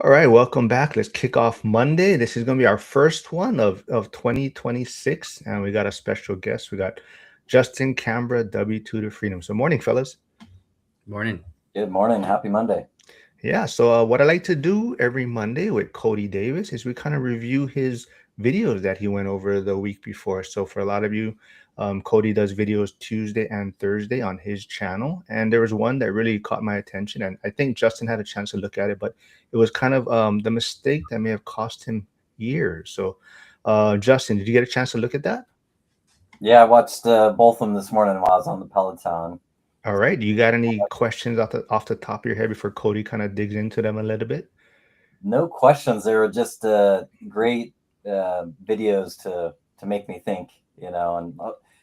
All right, welcome back. Let's kick off Monday. This is going to be our first one of 2026, and we got a special guest. We got Justin Cambra, W2 to Freedom. So, morning, fellas. Morning. Good morning. Happy Monday. Yeah, so what I like to do every Monday with Cody Davis is we kind of review his videos that he went over the week before. So for a lot of you, Cody does videos Tuesday and Thursday on his channel. And there was one that really caught my attention. And I think Justin had a chance to look at it, but it was kind of the mistake that may have cost him years. So, Justin, did you get a chance to look at that? Yeah, I watched both of them this morning while I was on the Peloton. All right. Do you got any questions off the top of your head before Cody kind of digs into them a little bit? No questions. They were just great videos to make me think, and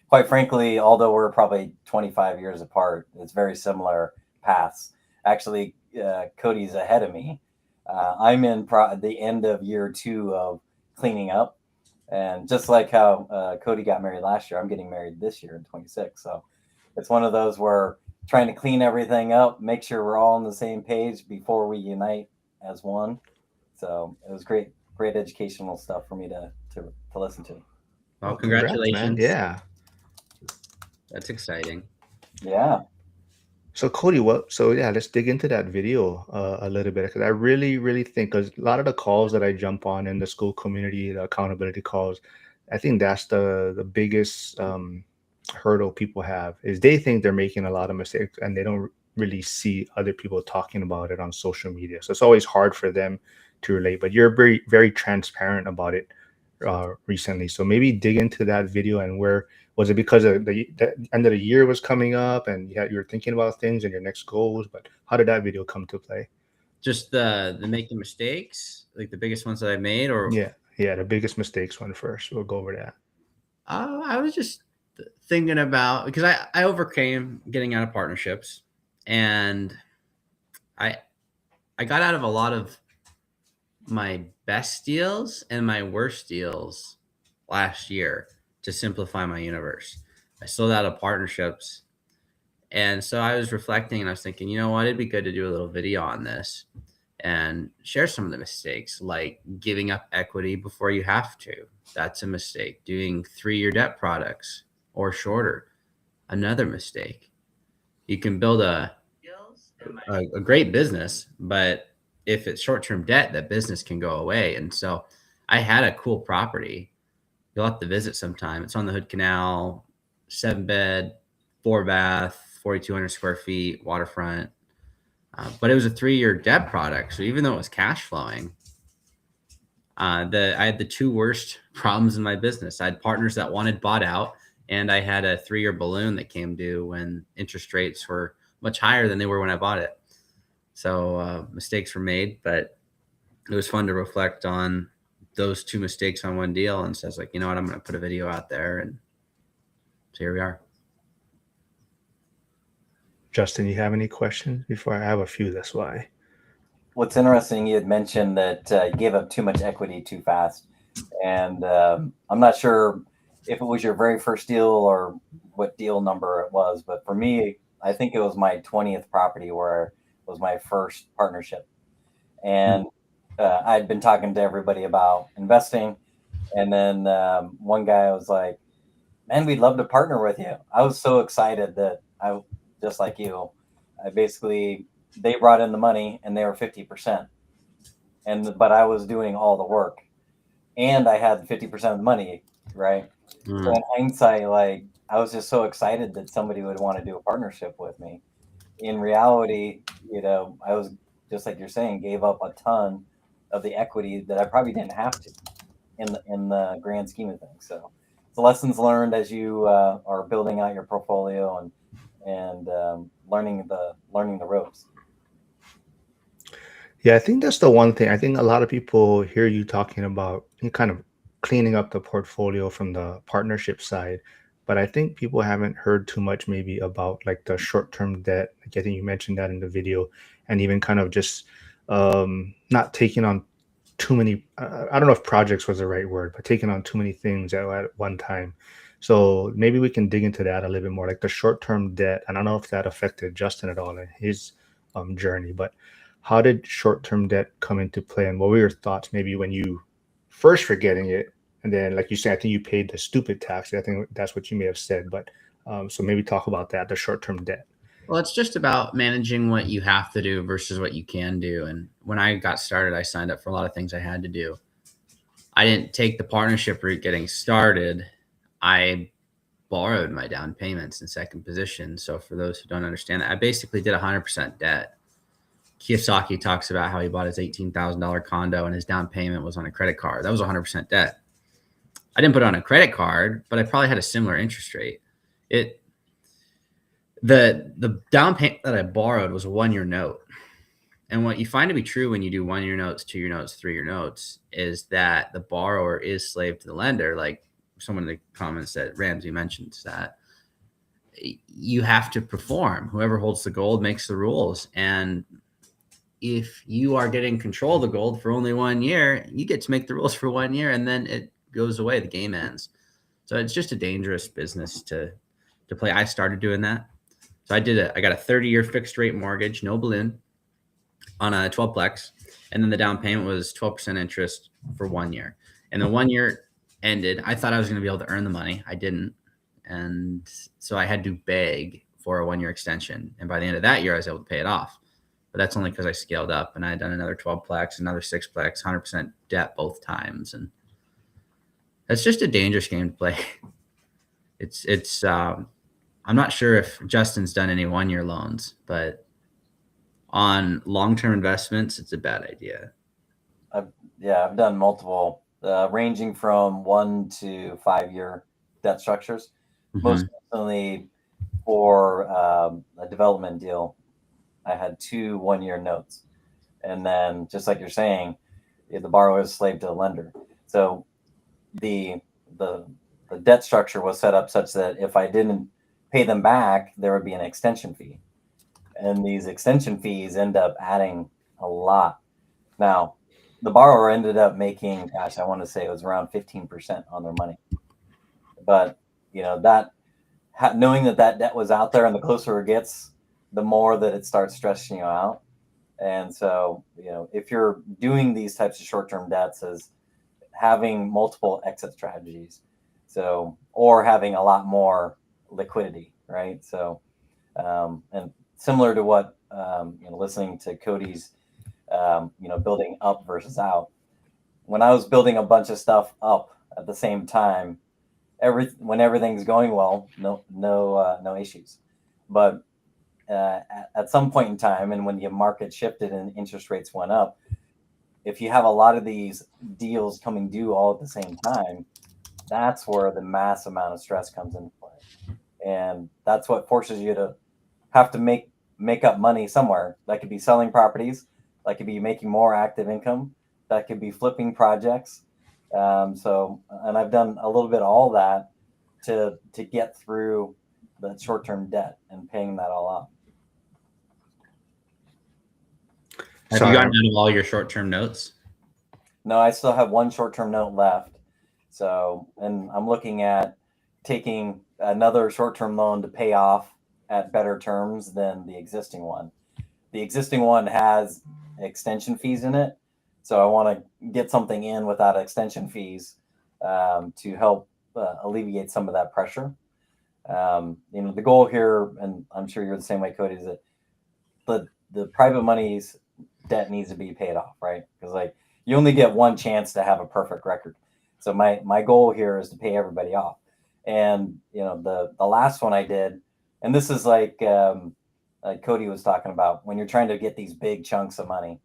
quite frankly, although we're probably 25 years apart, it's very similar paths. Actually, Cody's ahead of me. I'm in the end of year 2 of cleaning up. And just like how Cody got married last year, I'm getting married this year in 26. So it's one of those where trying to clean everything up, make sure we're all on the same page before we unite as one. So it was great educational stuff for me to listen to. Well, Congrats, man. congratulations. Yeah. That's exciting. Yeah. So Cody, let's dig into that video a little bit because I really think because a lot of the calls that I jump on in the school community, the accountability calls, I think that's the biggest hurdle people have is they think they're making a lot of mistakes and they don't really see other people talking about it on social media. So it's always hard for them to relate. But you're very transparent about it recently. So maybe dig into that video and where was it because of the end of the year was coming up and you were thinking about things and your next goals, but how did that video come to play? Just the making mistakes, like the biggest ones that I made, or yeah, the biggest mistakes one first. We'll go over that. I was just thinking about because I overcame getting out of partnerships, and I got out of a lot of my best deals and my worst deals last year to simplify my universe. I sold out of partnerships. And so I was reflecting and I was thinking, you know what, it'd be good to do a little video on this and share some of the mistakes, like giving up equity before you have to. That's a mistake. Doing 3-year debt products or shorter, another mistake. You can build a great business, but if it's short-term debt, that business can go away. And so I had a cool property. You'll have to visit sometime. It's on the Hood Canal, 7-bed, 4-bath, 4,200 square feet, waterfront. But it was a 3-year debt product. So even though it was cash flowing, I had the 2 worst problems in my business. I had partners that wanted bought out, and I had a 3-year balloon that came due when interest rates were much higher than they were when I bought it. So mistakes were made, but it was fun to reflect on those 2 mistakes on one deal. And so I was like, you know what, I'm going to put a video out there. And so here we are. Justin, you have any questions before I have a few? That's why. What's interesting, you had mentioned that you gave up too much equity too fast. And I'm not sure if it was your very first deal or what deal number it was, but for me, I think it was my 20th property where it was my first partnership. And I'd been talking to everybody about investing. And then one guy was like, man, we'd love to partner with you. I was so excited that just like you, they brought in the money and they were 50%. But I was doing all the work and I had 50% of the money, right? So in hindsight, like I was just so excited that somebody would want to do a partnership with me. In reality, I was just like you're saying, gave up a ton of the equity that I probably didn't have to in the grand scheme of things. So the lessons learned as you are building out your portfolio and learning the ropes. Yeah, I think that's the one thing. I think a lot of people hear you talking about you kind of cleaning up the portfolio from the partnership side, but I think people haven't heard too much maybe about like the short-term debt. Like I think you mentioned that in the video, and even kind of just not taking on too many. I don't know if projects was the right word, but taking on too many things at one time. So maybe we can dig into that a little bit more, like the short-term debt. And I don't know if that affected Justin at all in his journey, but how did short-term debt come into play, and what were your thoughts maybe when you first were getting it, and then like you said, I think you paid the stupid tax. I think that's what you may have said, but so maybe talk about that, the short-term debt. Well, it's just about managing what you have to do versus what you can do. And when I got started, I signed up for a lot of things I had to do. I didn't take the partnership route getting started. I borrowed my down payments in second position. So for those who don't understand that, I basically did 100% debt. Kiyosaki talks about how he bought his $18,000 condo and his down payment was on a credit card. That was 100% debt. I didn't put it on a credit card, but I probably had a similar interest rate. The down payment that I borrowed was a 1-year note. And what you find to be true when you do 1-year notes, 2-year notes, 3-year notes is that the borrower is slave to the lender. Like someone in the comments said, Ramsey mentions that you have to perform. Whoever holds the gold makes the rules. And if you are getting control of the gold for only 1 year, you get to make the rules for 1 year and then it goes away. The game ends. So it's just a dangerous business to play. I started doing that. So I got a 30-year fixed rate mortgage, no balloon, on a 12plex. And then the down payment was 12% interest for 1 year. And the 1 year ended. I thought I was going to be able to earn the money. I didn't. And so I had to beg for a 1-year extension. And by the end of that year, I was able to pay it off. But that's only because I scaled up and I had done another 12plex, another 6plex, 100% debt both times. And that's just a dangerous game to play. I'm not sure if Justin's done any 1-year loans, but on long-term investments, it's a bad idea. I've done multiple, ranging from 1 to 5 year debt structures. Mm-hmm. Most recently, for a development deal, I had 2 1-year notes, and then just like you're saying, the borrower is slave to the lender. So the debt structure was set up such that if I didn't pay them back, there would be an extension fee. And these extension fees end up adding a lot. Now, the borrower ended up making, I want to say it was around 15% on their money. But, knowing that debt was out there, and the closer it gets, the more that it starts stressing you out. And so, if you're doing these types of short-term debts, is having multiple exit strategies. So, or having a lot more liquidity, right? So, and similar to what, listening to Cody's, building up versus out. When I was building a bunch of stuff up at the same time, when everything's going well, no issues. But at some point in time, and when the market shifted and interest rates went up, if you have a lot of these deals coming due all at the same time, that's where the mass amount of stress comes into play. And that's what forces you to have to make up money somewhere. That could be selling properties, that could be making more active income, that could be flipping projects. And I've done a little bit of all that to get through the short-term debt and paying that all off. Have you gotten out of all your short-term notes? No, I still have 1 short-term note left. So, and I'm looking at taking another short-term loan to pay off at better terms than the existing one. The existing one has extension fees in it. So I want to get something in without extension fees to help alleviate some of that pressure. The goal here, and I'm sure you're the same way, Cody, is that the private money's debt needs to be paid off, right? Because you only get one chance to have a perfect record. So my goal here is to pay everybody off. And the last one I did, and this is like Cody was talking about, when you're trying to get these big chunks of money.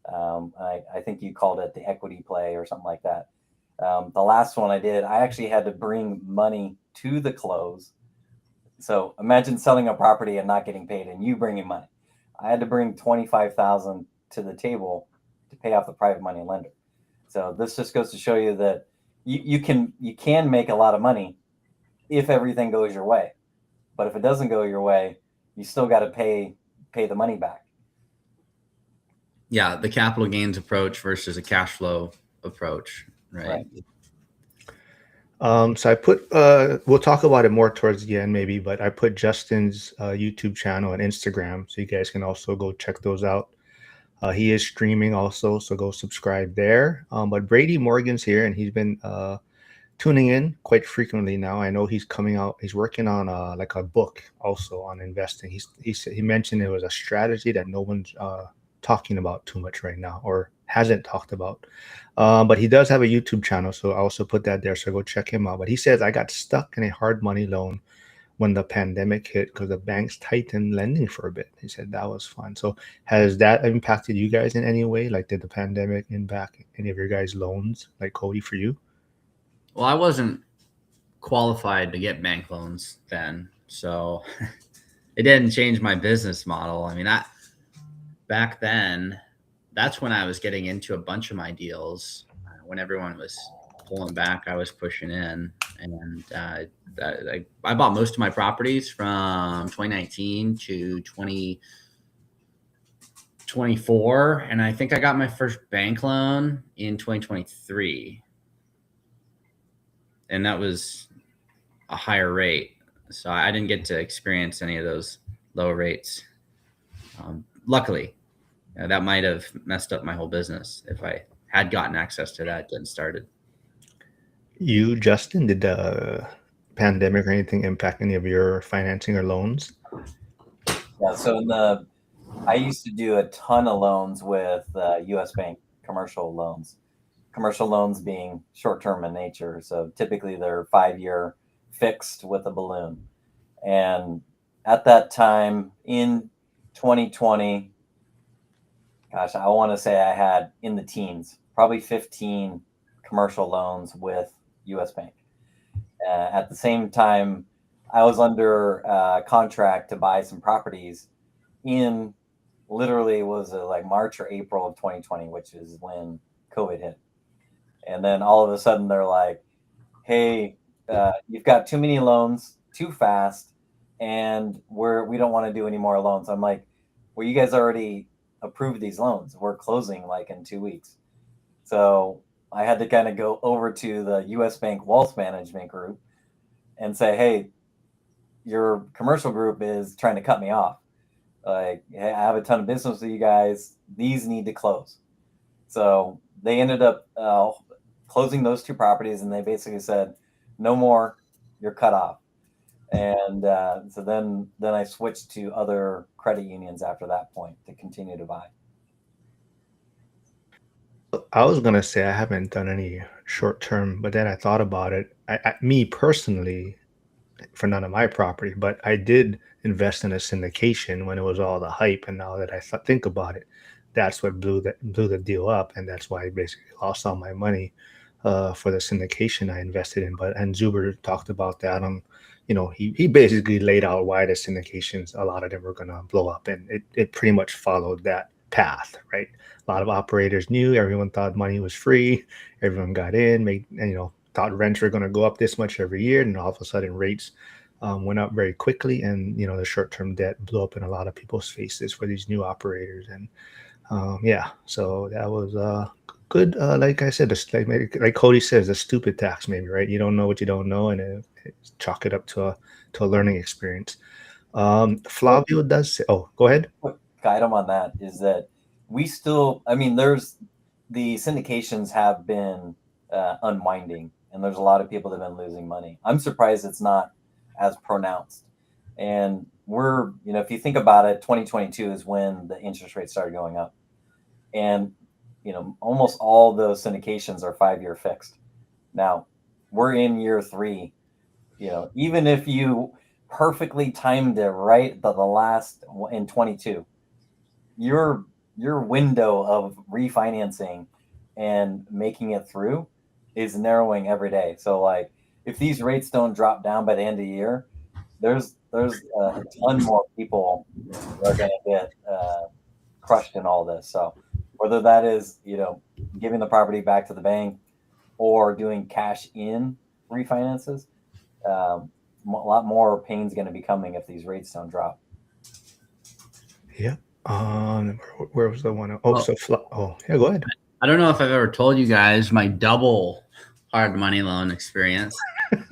I think you called it the equity play or something like that. The last one I did, I actually had to bring money to the close. So imagine selling a property and not getting paid, and you bringing money. I had to bring $25,000 to the table to pay off the private money lender. So this just goes to show you that you can make a lot of money if everything goes your way. But if it doesn't go your way, you still got to pay the money back. Yeah, the capital gains approach versus a cash flow approach, right? So I put, we'll talk about it more towards the end maybe, but I put Justin's YouTube channel and Instagram, so you guys can also go check those out. He is streaming also, so go subscribe there. But Brady Morgan's here, and he's been tuning in quite frequently now. I know he's coming out. He's working on like a book also on investing. He mentioned it was a strategy that no one's talking about too much right now, or hasn't talked about. But he does have a YouTube channel, so I also put that there. So go check him out. But he says I got stuck in a hard money loan when the pandemic hit because the banks tightened lending for a bit. He said that was fun. So has that impacted you guys in any way? Like, did the pandemic impact any of your guys' loans, like Cody, for you? Well, I wasn't qualified to get bank loans then, so it didn't change my business model. I mean, back then, that's when I was getting into a bunch of my deals. When everyone was pulling back, I was pushing in, and I bought most of my properties from 2019 to 2024, and I think I got my first bank loan in 2023, and that was a higher rate, so I didn't get to experience any of those low rates. Luckily, that might have messed up my whole business if I had gotten access to that and started. You, Justin, did the pandemic or anything impact any of your financing or loans? Yeah, so I used to do a ton of loans with U.S. Bank commercial loans. Commercial loans being short-term in nature, so typically they're 5-year fixed with a balloon. And at that time in 2020, gosh, I want to say I had in the teens, probably 15 commercial loans with U.S. Bank. At the same time, I was under contract to buy some properties in literally was like March or April of 2020, which is when COVID hit. And then all of a sudden they're like, hey, you've got too many loans too fast, and we don't want to do any more loans. I'm like, well, you guys already approved these loans. We're closing like in 2 weeks. So I had to kind of go over to the US Bank Wealth Management group and say, hey, your commercial group is trying to cut me off. Like, hey, I have a ton of business with you guys. These need to close. So they ended up closing those 2 properties, and they basically said, no more, you're cut off. And so then I switched to other credit unions after that point to continue to buy. I was gonna say I haven't done any short term, but then I thought about it. Me personally, for none of my property, but I did invest in a syndication when it was all the hype. And now that I think about it, that's what blew the deal up, and that's why I basically lost all my money for the syndication I invested in. But and Zuber talked about that on, he basically laid out why the syndications, a lot of them were gonna blow up, and it pretty much followed that path, right? A lot of operators knew, everyone thought money was free, everyone got in, thought rents were going to go up this much every year, and all of a sudden rates went up very quickly, and the short-term debt blew up in a lot of people's faces for these new operators. And so that was good. Like I said, like Cody says, a stupid tax, maybe, right? You don't know what you don't know, and chalk it up to a learning experience. Flavio does say, oh, go ahead. Quick item on that is that we still, I mean, there's the syndications have been unwinding, and there's a lot of people that have been losing money. I'm surprised it's not as pronounced. And we're, if you think about it, 2022 is when the interest rates started going up. And, almost all those syndications are 5-year fixed. Now, we're in year 3. Even if you perfectly timed it right the last in 22, your window of refinancing and making it through is narrowing every day. So like, if these rates don't drop down by the end of the year, there's a ton more people that are going to get crushed in all this. So whether that is, giving the property back to the bank or doing cash in refinances, a lot more pain's going to be coming if these rates don't drop. Yeah. Where was the one? Oh, yeah, go ahead. I don't know if I've ever told you guys my double hard money loan experience.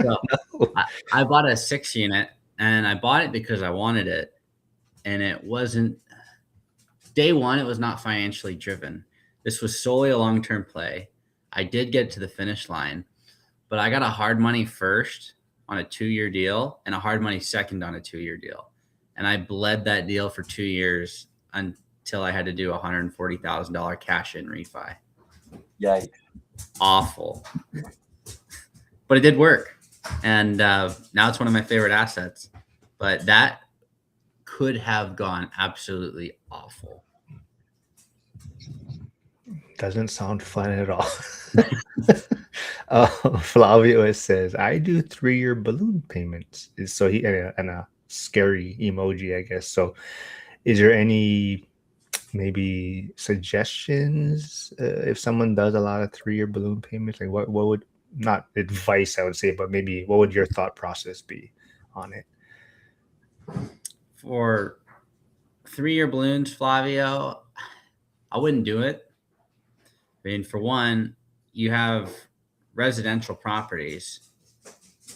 So I bought a 6 unit, and I bought it because I wanted it, and it wasn't day one, it was not financially driven. This was solely a long-term play. I did get to the finish line, but I got a hard money first on a 2-year deal and a hard money second on a 2-year deal. And I bled that deal for 2 years until I had to do a $140,000 cash in refi. Yikes. Awful. But it did work. And now it's one of my favorite assets. But that could have gone absolutely awful. Doesn't sound fun at all. Flavio says, I do 3-year balloon payments. So he and a scary emoji, I guess. So is there any maybe suggestions if someone does a lot of 3-year balloon payments? Like what would, not advice I would say, but maybe what would your thought process be on it? For 3-year balloons, Flavio, I wouldn't do it. I mean, for one, you have residential properties.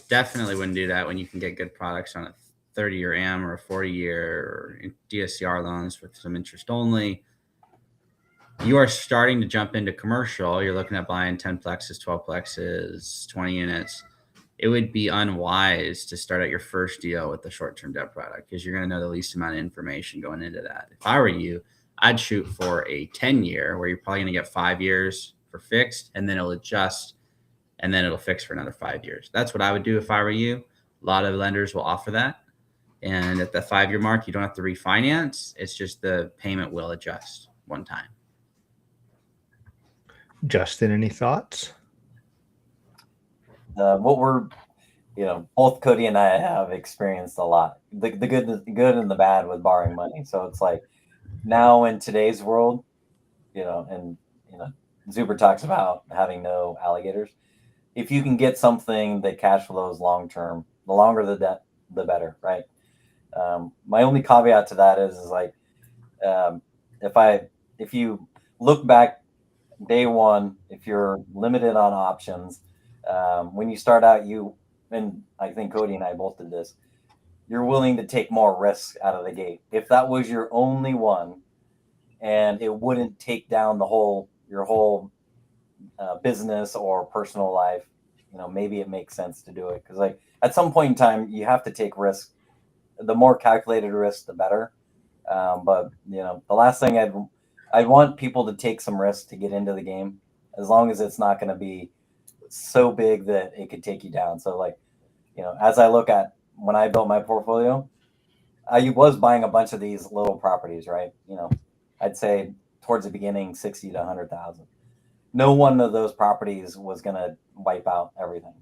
Definitely wouldn't do that when you can get good products on a 30-year AM or a 40-year or DSCR loans with some interest only. You are starting to jump into commercial. You're looking at buying 10 plexes, 12 plexes, 20 units. It would be unwise to start out your first deal with the short-term debt product because you're going to know the least amount of information going into that. If I were you, I'd shoot for a 10-year where you're probably going to get 5 years for fixed, and then it'll adjust, and then it'll fix for another 5 years. That's what I would do if I were you. A lot of lenders will offer that. And at the 5-year mark, you don't have to refinance. It's just the payment will adjust one time. Justin, any thoughts? What we're, both Cody and I have experienced a lot. The good and the bad with borrowing money. So it's like now in today's world, and Zuber talks about having no alligators. If you can get something that cash flows long term, the longer the debt, the better, right? My only caveat to that is like if you look back day one, if you're limited on options, when you start out, and I think Cody and I both did this, you're willing to take more risks out of the gate. If that was your only one and it wouldn't take down your whole business or personal life, maybe it makes sense to do it. Because like at some point in time, you have to take risks. The more calculated risk, the better. But the last thing I'd want people to take some risks to get into the game, as long as it's not going to be so big that it could take you down. So like, as I look at when I built my portfolio, I was buying a bunch of these little properties, right? I'd say towards the beginning, 60 to 100,000. No one of those properties was going to wipe out everything,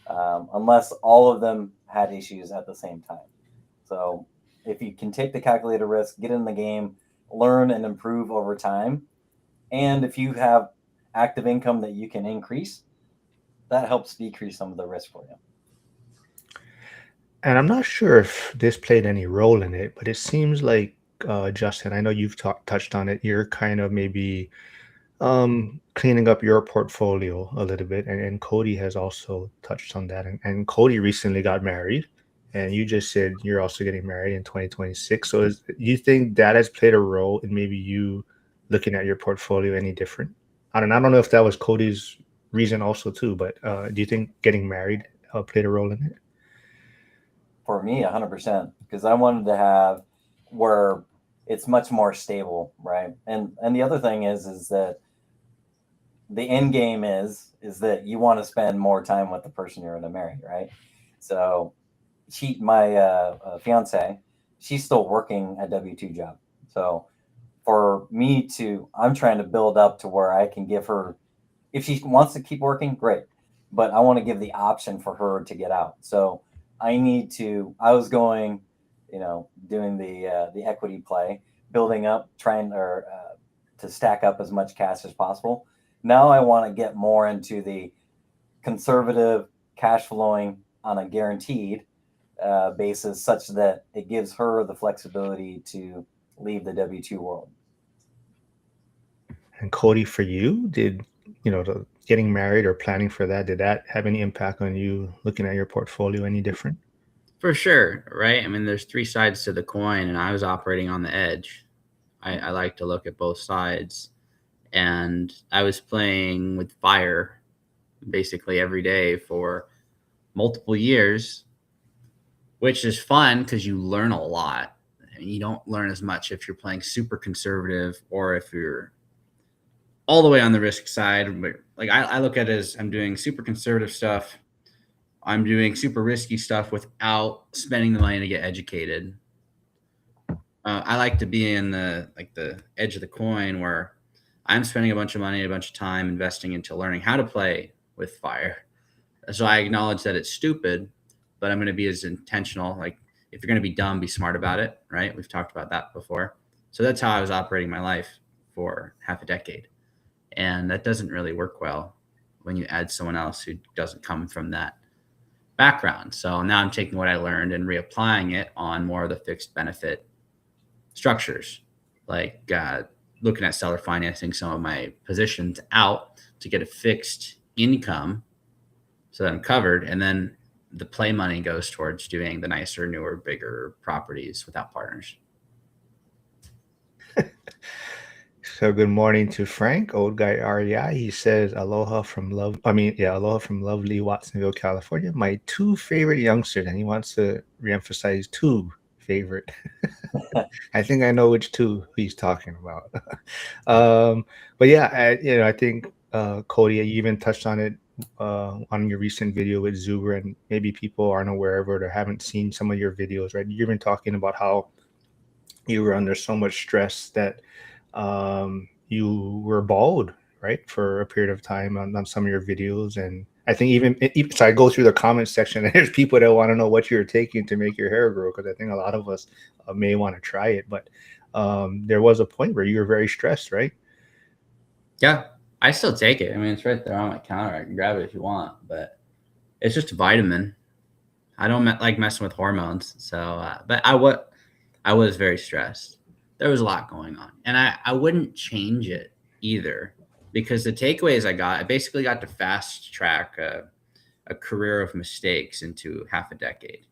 unless all of them had issues at the same time. So if you can take the calculated risk, get in the game, learn and improve over time, and if you have active income that you can increase, that helps decrease some of the risk for you. And I'm not sure if this played any role in it, but it seems like, Justin, I know you've touched on it. You're kind of maybe cleaning up your portfolio a little bit. And Cody has also touched on that. And Cody recently got married. And you just said you're also getting married in 2026. So you think that has played a role in maybe you looking at your portfolio any different? I don't know if that was Cody's reason also too, but do you think getting married played a role in it? For me, 100%, because I wanted to have where it's much more stable, right? And the other thing is that the end game is that you want to spend more time with the person you're going to marry, right? So my fiance, she's still working a W-2 job. So for me I'm trying to build up to where I can give her, if she wants to keep working, great. But I want to give the option for her to get out. So I was going, doing the equity play, building up, trying to stack up as much cash as possible. Now I want to get more into the conservative cash flowing on a guaranteed basis, such that it gives her the flexibility to leave the W-2 world. And Cody, for you, did the getting married or planning for that, did that have any impact on you looking at your portfolio any different? For sure, right? I mean, there's 3 sides to the coin, and I was operating on the edge. I like to look at both sides. And I was playing with fire basically every day for multiple years, which is fun because you learn a lot. You don't learn as much if you're playing super conservative or if you're all the way on the risk side. But like I look at it as I'm doing super conservative stuff. I'm doing super risky stuff without spending the money to get educated. I like to be in the edge of the coin where I'm spending a bunch of money, a bunch of time investing into learning how to play with fire. So I acknowledge that it's stupid, but I'm going to be as intentional. Like if you're going to be dumb, be smart about it, right? We've talked about that before. So that's how I was operating my life for half a decade. And that doesn't really work well when you add someone else who doesn't come from that background. So now I'm taking what I learned and reapplying it on more of the fixed benefit structures, like looking at seller financing some of my positions out to get a fixed income so that I'm covered. And then the play money goes towards doing the nicer, newer, bigger properties without partners. So good morning to Frank, old guy REI. He says aloha from aloha from lovely Watsonville, California. My two favorite youngsters, and he wants to reemphasize two favorite. I think I know which two he's talking about. But yeah, I think Cody, you even touched on it on your recent video with Zuber, and maybe people aren't aware of it or haven't seen some of your videos, right? You've been talking about how you were under so much stress that you were bald, right, for a period of time on some of your videos. And I think even so I go through the comment section and there's people that want to know what you're taking to make your hair grow, because I think a lot of us may want to try it. But there was a point where you were very stressed, right? Yeah, I still take it. I mean, it's right there on my counter. I can grab it if you want, but it's just a vitamin. I don't like messing with hormones. So, but I was very stressed. There was a lot going on, and I wouldn't change it either, because the takeaways I basically got to fast track a career of mistakes into half a decade.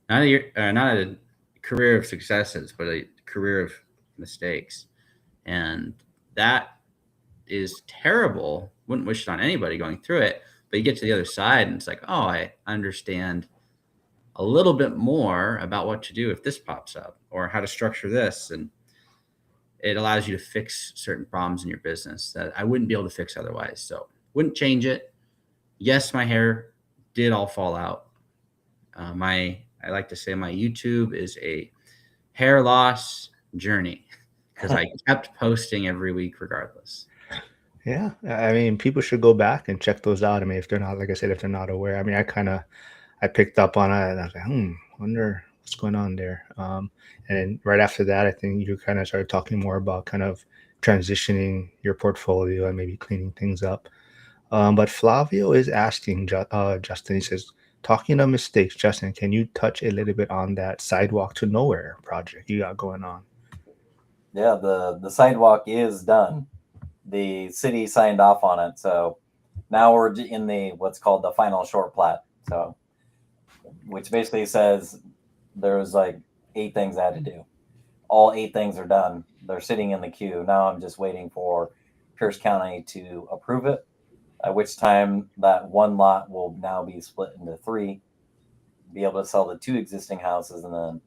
Not a career of successes, but a career of mistakes, and that is terrible. Wouldn't wish it on anybody going through it. But you get to the other side, and it's like, oh, I understand a little bit more about what to do if this pops up, or how to structure this. And it allows you to fix certain problems in your business that I wouldn't be able to fix otherwise. So wouldn't change it. Yes, my hair did all fall out. I like to say my YouTube is a hair loss journey, because I kept posting every week regardless. Yeah, I mean, people should go back and check those out. I mean, if they're not, like I said, if they're not aware. I mean, I picked up on it and I was like, wonder what's going on there. And then right after that, I think you kind of started talking more about kind of transitioning your portfolio and maybe cleaning things up. But Flavio is asking Justin, he says, talking of mistakes, Justin, can you touch a little bit on that sidewalk to nowhere project you got going on? Yeah, the sidewalk is done. The city signed off on it, so now we're in the what's called the final short plat. So, which basically says there's like 8 things I had to do. All 8 things are done. They're sitting in the queue. Now I'm just waiting for Pierce County to approve it, at which time that one lot will now be split into 3, be able to sell the 2 existing houses, and then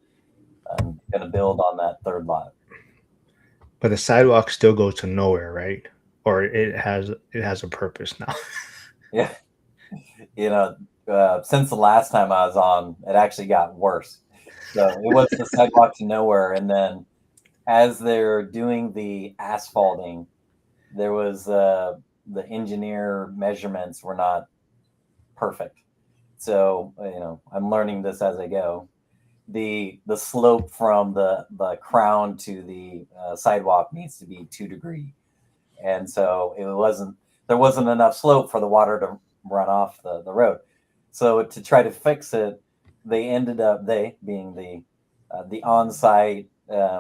I'm going to build on that 3rd lot. But the sidewalk still goes to nowhere, right? Or it has a purpose now. Yeah. Since the last time I was on, it actually got worse. So it was the sidewalk to nowhere. And then as they're doing the asphalting, there was the engineer measurements were not perfect. So, I'm learning this as I go. The slope from the crown to the sidewalk needs to be 2 degrees. And so there wasn't enough slope for the water to run off the road. So to try to fix it, they being the on-site,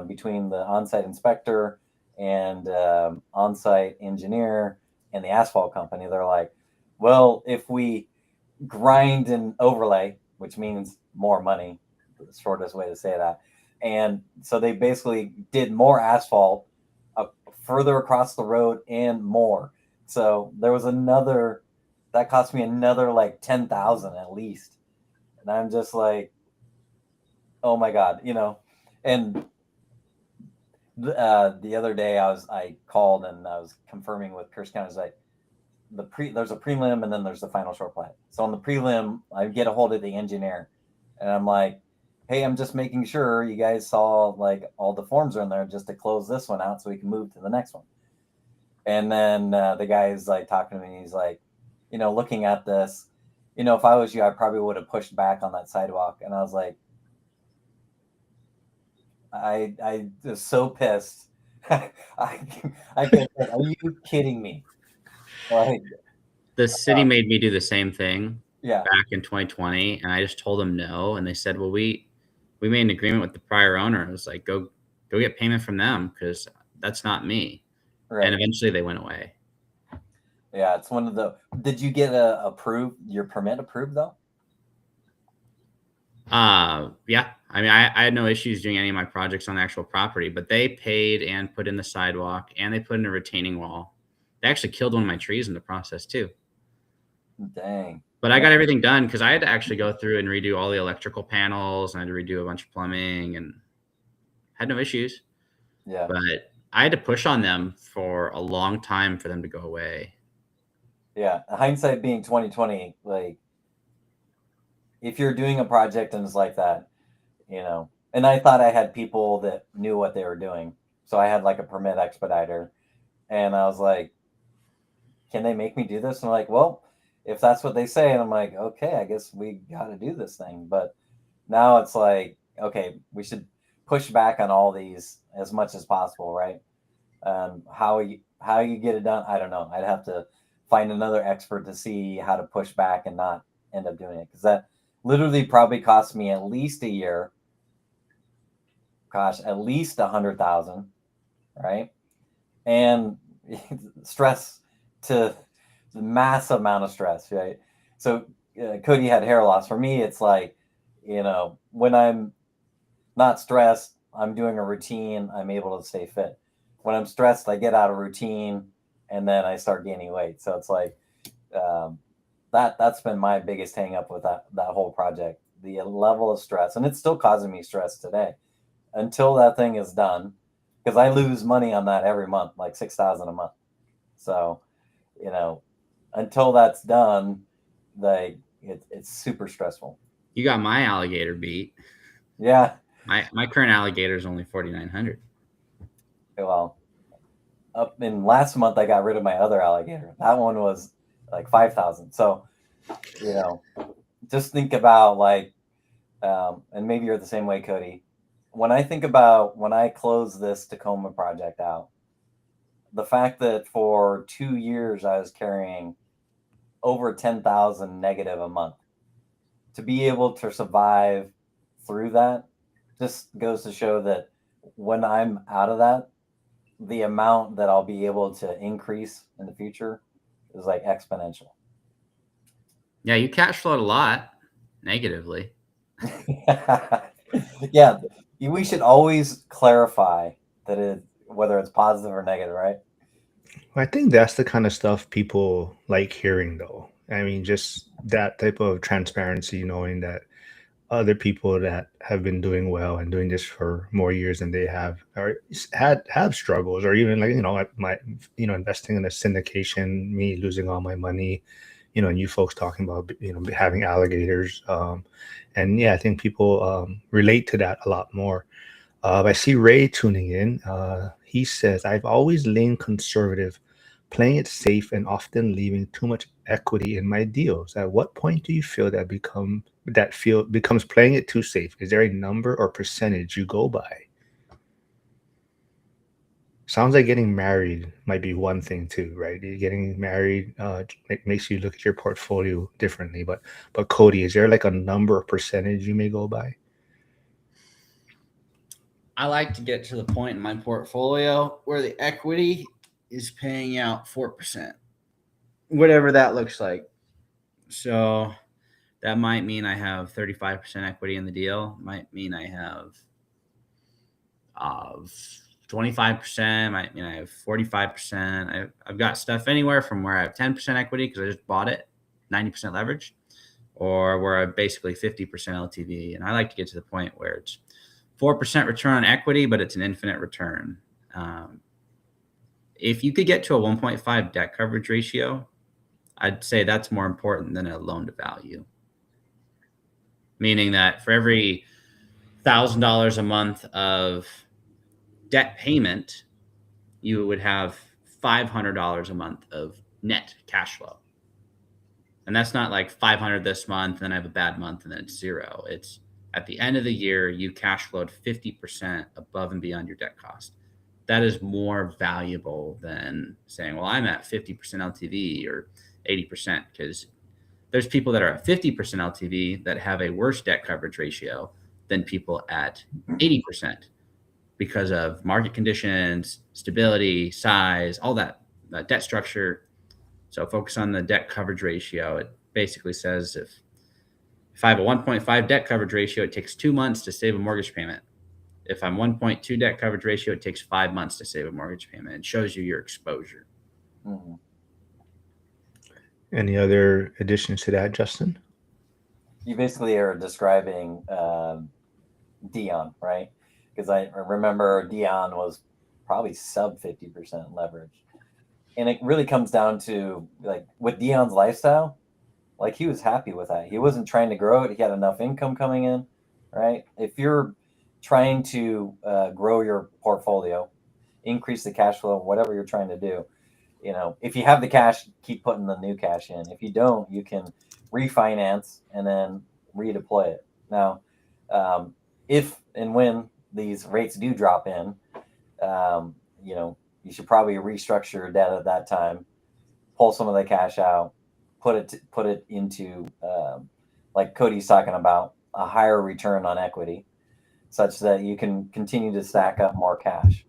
between the on-site inspector and on-site engineer and the asphalt company, they're like, well, if we grind and overlay, which means more money, the shortest way to say that, And so they basically did more asphalt further across the road and more. So there was another, that cost me another like 10,000 at least. And I'm just like, oh my God, and the other day I called and I was confirming with Pierce County. It's like there's a prelim and then there's the final short plat. So on the prelim, I get a hold of the engineer and I'm like, hey, I'm just making sure you guys saw like all the forms are in there just to close this one out so we can move to the next one. And then the guy is like talking to me. He's like, looking at this, if I was you, I probably would have pushed back on that sidewalk. And I was like, I was so pissed. I said, are you kidding me? Like, The city made me do the same thing yeah, back in 2020, and I just told them no, and they said, well, we made an agreement with the prior owner. It was like, go get payment from them because that's not me. right. And eventually they went away. Yeah, it's one of the. Did you get your permit approved though? Yeah. I mean, I had no issues doing any of my projects on the actual property, but they paid and put in the sidewalk and they put in a retaining wall. They actually killed one of my trees in the process too. Dang. But I got everything done because I had to actually go through and redo all the electrical panels and I had to redo a bunch of plumbing and had no issues. Yeah. But I had to push on them for a long time for them to go away. Yeah. Hindsight being 2020, like if you're doing a project and it's like that, and I thought I had people that knew what they were doing. So I had like a permit expediter and I was like, can they make me do this? And I'm like, well, if that's what they say, and I'm like, okay, I guess we got to do this thing. But now it's like, okay, we should push back on all these as much as possible, right? How you get it done, I don't know. I'd have to find another expert to see how to push back and not end up doing it because that literally probably cost me at least a year. Gosh, at least 100,000, right? And stress to the massive amount of stress, right? So Cody had hair loss. For me, it's like, when I'm not stressed, I'm doing a routine, I'm able to stay fit. When I'm stressed, I get out of routine and then I start gaining weight. So it's like that's been my biggest hang up with that whole project, the level of stress. And it's still causing me stress today until that thing is done, because I lose money on that every month, like 6,000 a month. So, until that's done, it's super stressful. You got my alligator beat. Yeah. My current alligator is only 4,900. Well, up in last month, I got rid of my other alligator. That one was like 5,000. So, just think about like, and maybe you're the same way, Cody. When I think about when I close this Tacoma project out, the fact that for 2 years I was carrying over 10,000 negative a month, to be able to survive through that just goes to show that when I'm out of that, the amount that I'll be able to increase in the future is like exponential. Yeah, you cash flowed a lot negatively. Yeah, we should always clarify that whether it's positive or negative, right? I think that's the kind of stuff people like hearing, though. I mean, just that type of transparency, knowing that other people that have been doing well and doing this for more years than they have, or have struggles, or even like like my investing in a syndication, me losing all my money, and you folks talking about having alligators, and yeah, I think people relate to that a lot more. I see Ray tuning in. He says, I've always leaned conservative, playing it safe and often leaving too much equity in my deals. At what point do you feel becomes playing it too safe? Is there a number or percentage you go by? Sounds like getting married might be one thing too, right? Getting married makes you look at your portfolio differently. But Cody, is there like a number or percentage you may go by? I like to get to the point in my portfolio where the equity is paying out 4%, whatever that looks like. So that might mean I have 35% equity in the deal. Might mean I have of 25%. I have 45%. I've got stuff anywhere from where I have 10% equity because I just bought it, 90% leverage, or where I basically 50% LTV. And I like to get to the point where it's 4% return on equity, but it's an infinite return. If you could get to a 1.5 debt coverage ratio, I'd say that's more important than a loan to value. Meaning that for every $1,000 a month of debt payment, you would have $500 a month of net cash flow. And that's not like 500 this month, and then I have a bad month, and then it's zero. It's at the end of the year, you cash flowed 50% above and beyond your debt cost. That is more valuable than saying, well, I'm at 50% LTV or 80%, because there's people that are at 50% LTV that have a worse debt coverage ratio than people at 80% because of market conditions, stability, size, all that debt structure. So focus on the debt coverage ratio. It basically says if I have a 1.5 debt coverage ratio, it takes 2 months to save a mortgage payment. If I'm 1.2 debt coverage ratio, it takes 5 months to save a mortgage payment. It shows you your exposure. Mm-hmm. Any other additions to that, Justin? You basically are describing Dion, right? Because I remember Dion was probably sub 50% leverage. And it really comes down to, like, with Dion's lifestyle, like, he was happy with that. He wasn't trying to grow it. He had enough income coming in, right? If you're trying to grow your portfolio, increase the cash flow, whatever you're trying to do, you know, if you have the cash, keep putting the new cash in. If you don't, you can refinance and then redeploy it. Now, if and when these rates do drop in, you know, you should probably restructure your debt at that time, pull some of the cash out, put it into, like Cody's talking about, a higher return on equity, such that you can continue to stack up more cash.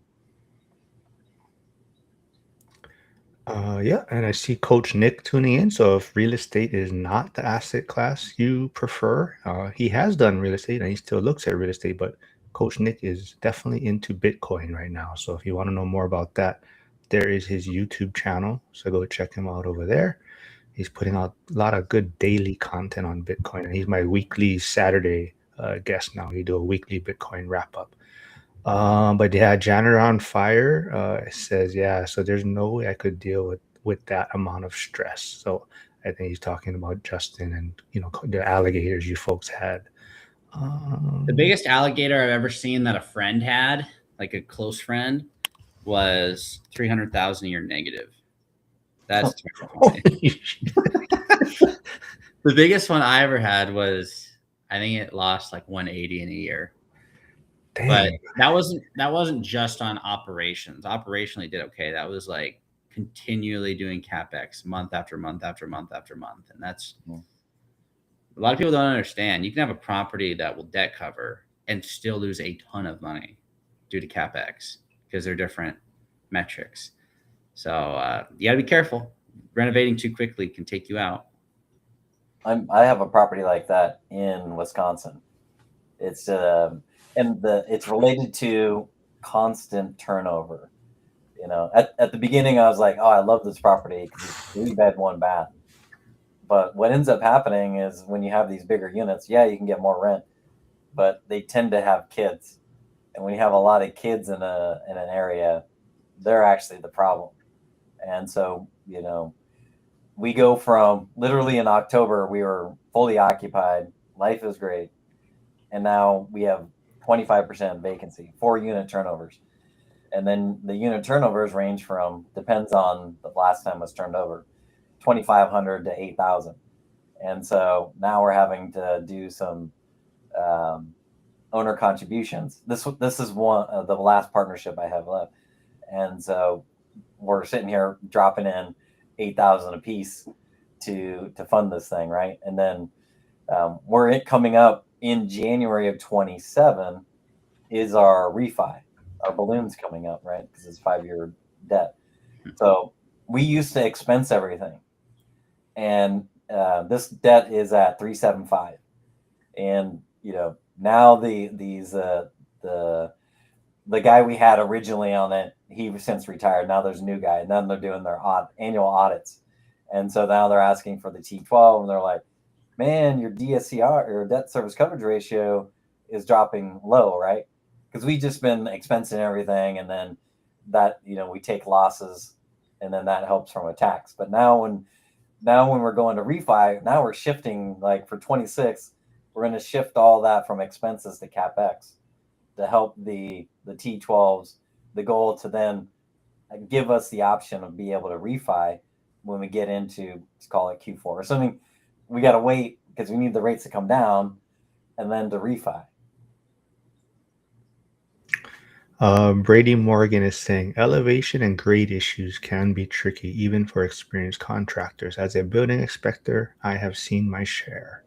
Yeah, and I see Coach Nick tuning in. So if real estate is not the asset class you prefer, he has done real estate and he still looks at real estate, but Coach Nick is definitely into Bitcoin right now. So if you want to know more about that, there is his YouTube channel. So go check him out over there. He's putting out a lot of good daily content on Bitcoin, and he's my weekly Saturday guest now. We do a weekly Bitcoin wrap up. But yeah, janitor on fire says, yeah, so there's no way I could deal with that amount of stress. So I think he's talking about Justin and, you know, the alligators you folks had. The biggest alligator I've ever seen that a friend had, like a close friend, was 300,000 a year negative. That's terrifying. The biggest one I ever had was, I think it lost like 180 in a year. Dang. But that wasn't just on operations. Operationally did okay. That was like continually doing CapEx month after month after month after month. And that's a lot of people don't understand. You can have a property that will debt cover and still lose a ton of money due to CapEx because they're different metrics. So you gotta be careful. Renovating too quickly can take you out. I have a property like that in Wisconsin. It's it's related to constant turnover. You know, at the beginning I was like, oh, I love this property because it's 3-bed, 1-bath. But what ends up happening is when you have these bigger units, yeah, you can get more rent, but they tend to have kids. And when you have a lot of kids in an area, they're actually the problem. And so, you know, we go from literally in October, we were fully occupied. Life is great. And now we have 25% vacancy, 4-unit turnovers. And then the unit turnovers range from, depends on the last time it was turned over, 2,500 to 8,000. And so now we're having to do some owner contributions. This is one of the last partnership I have left. And so we're sitting here dropping in 8,000 a piece to fund this thing, right? And then we're coming up in January of 27 is our refi. Our balloon's coming up, right? Because it's 5-year debt. So we used to expense everything, and this debt is at 375, and you know now the the guy we had originally on it, he since retired. Now there's a new guy, and then they're doing their annual audits, and so now they're asking for the T12, and they're like, "Man, your DSCR or debt service coverage ratio is dropping low, right? Because we just been expensing everything, and then that we take losses, and then that helps from a tax. But now when we're going to refi, now we're shifting like for 26, we're going to shift all that from expenses to capex to help the T12s. The goal to then give us the option of be able to refi when we get into, let's call it Q4 or something. We got to wait because we need the rates to come down and then to refi. Brady Morgan is saying elevation and grade issues can be tricky even for experienced contractors. As a building inspector, I have seen my share.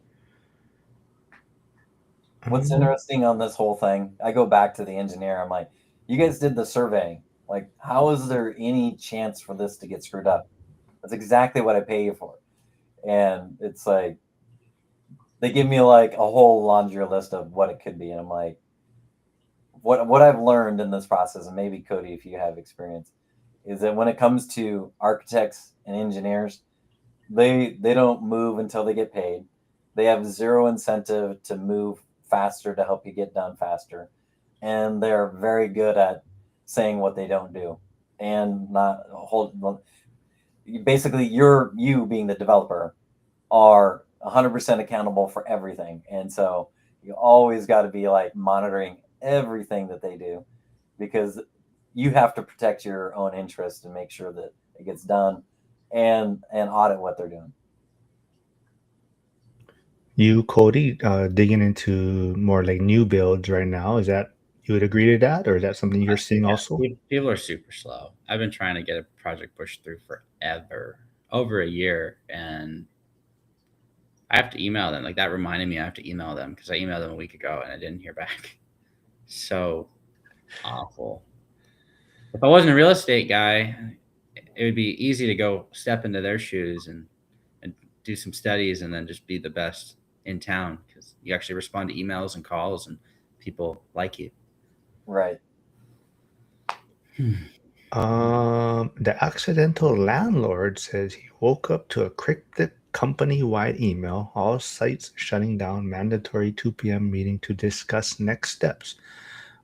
What's interesting on this whole thing, I go back to the engineer. I'm like, you guys did the survey. Like, how is there any chance for this to get screwed up? That's exactly what I pay you for. And it's like, they give me like a whole laundry list of what it could be. And I'm like, what I've learned in this process, and maybe Cody, if you have experience, is that when it comes to architects and engineers, they don't move until they get paid. They have zero incentive to move faster to help you get done faster, and they're very good at saying what they don't do and not hold. Basically, you being the developer are 100% accountable for everything, and so you always got to be like monitoring everything that they do, because you have to protect your own interest and make sure that it gets done and audit what they're doing. You, Cody, digging into more like new builds right now. Is that, you would agree to that, or is that something you're seeing also? People are super slow. I've been trying to get a project pushed through forever, over a year, and I have to email them. Like, that reminded me I have to email them because I emailed them a week ago and I didn't hear back. So awful. If I wasn't a real estate guy, it would be easy to go step into their shoes and do some studies and then just be the best in town, because you actually respond to emails and calls and people like you. Right. The accidental landlord says he woke up to a cryptic company-wide email, all sites shutting down, mandatory 2 p.m. meeting to discuss next steps.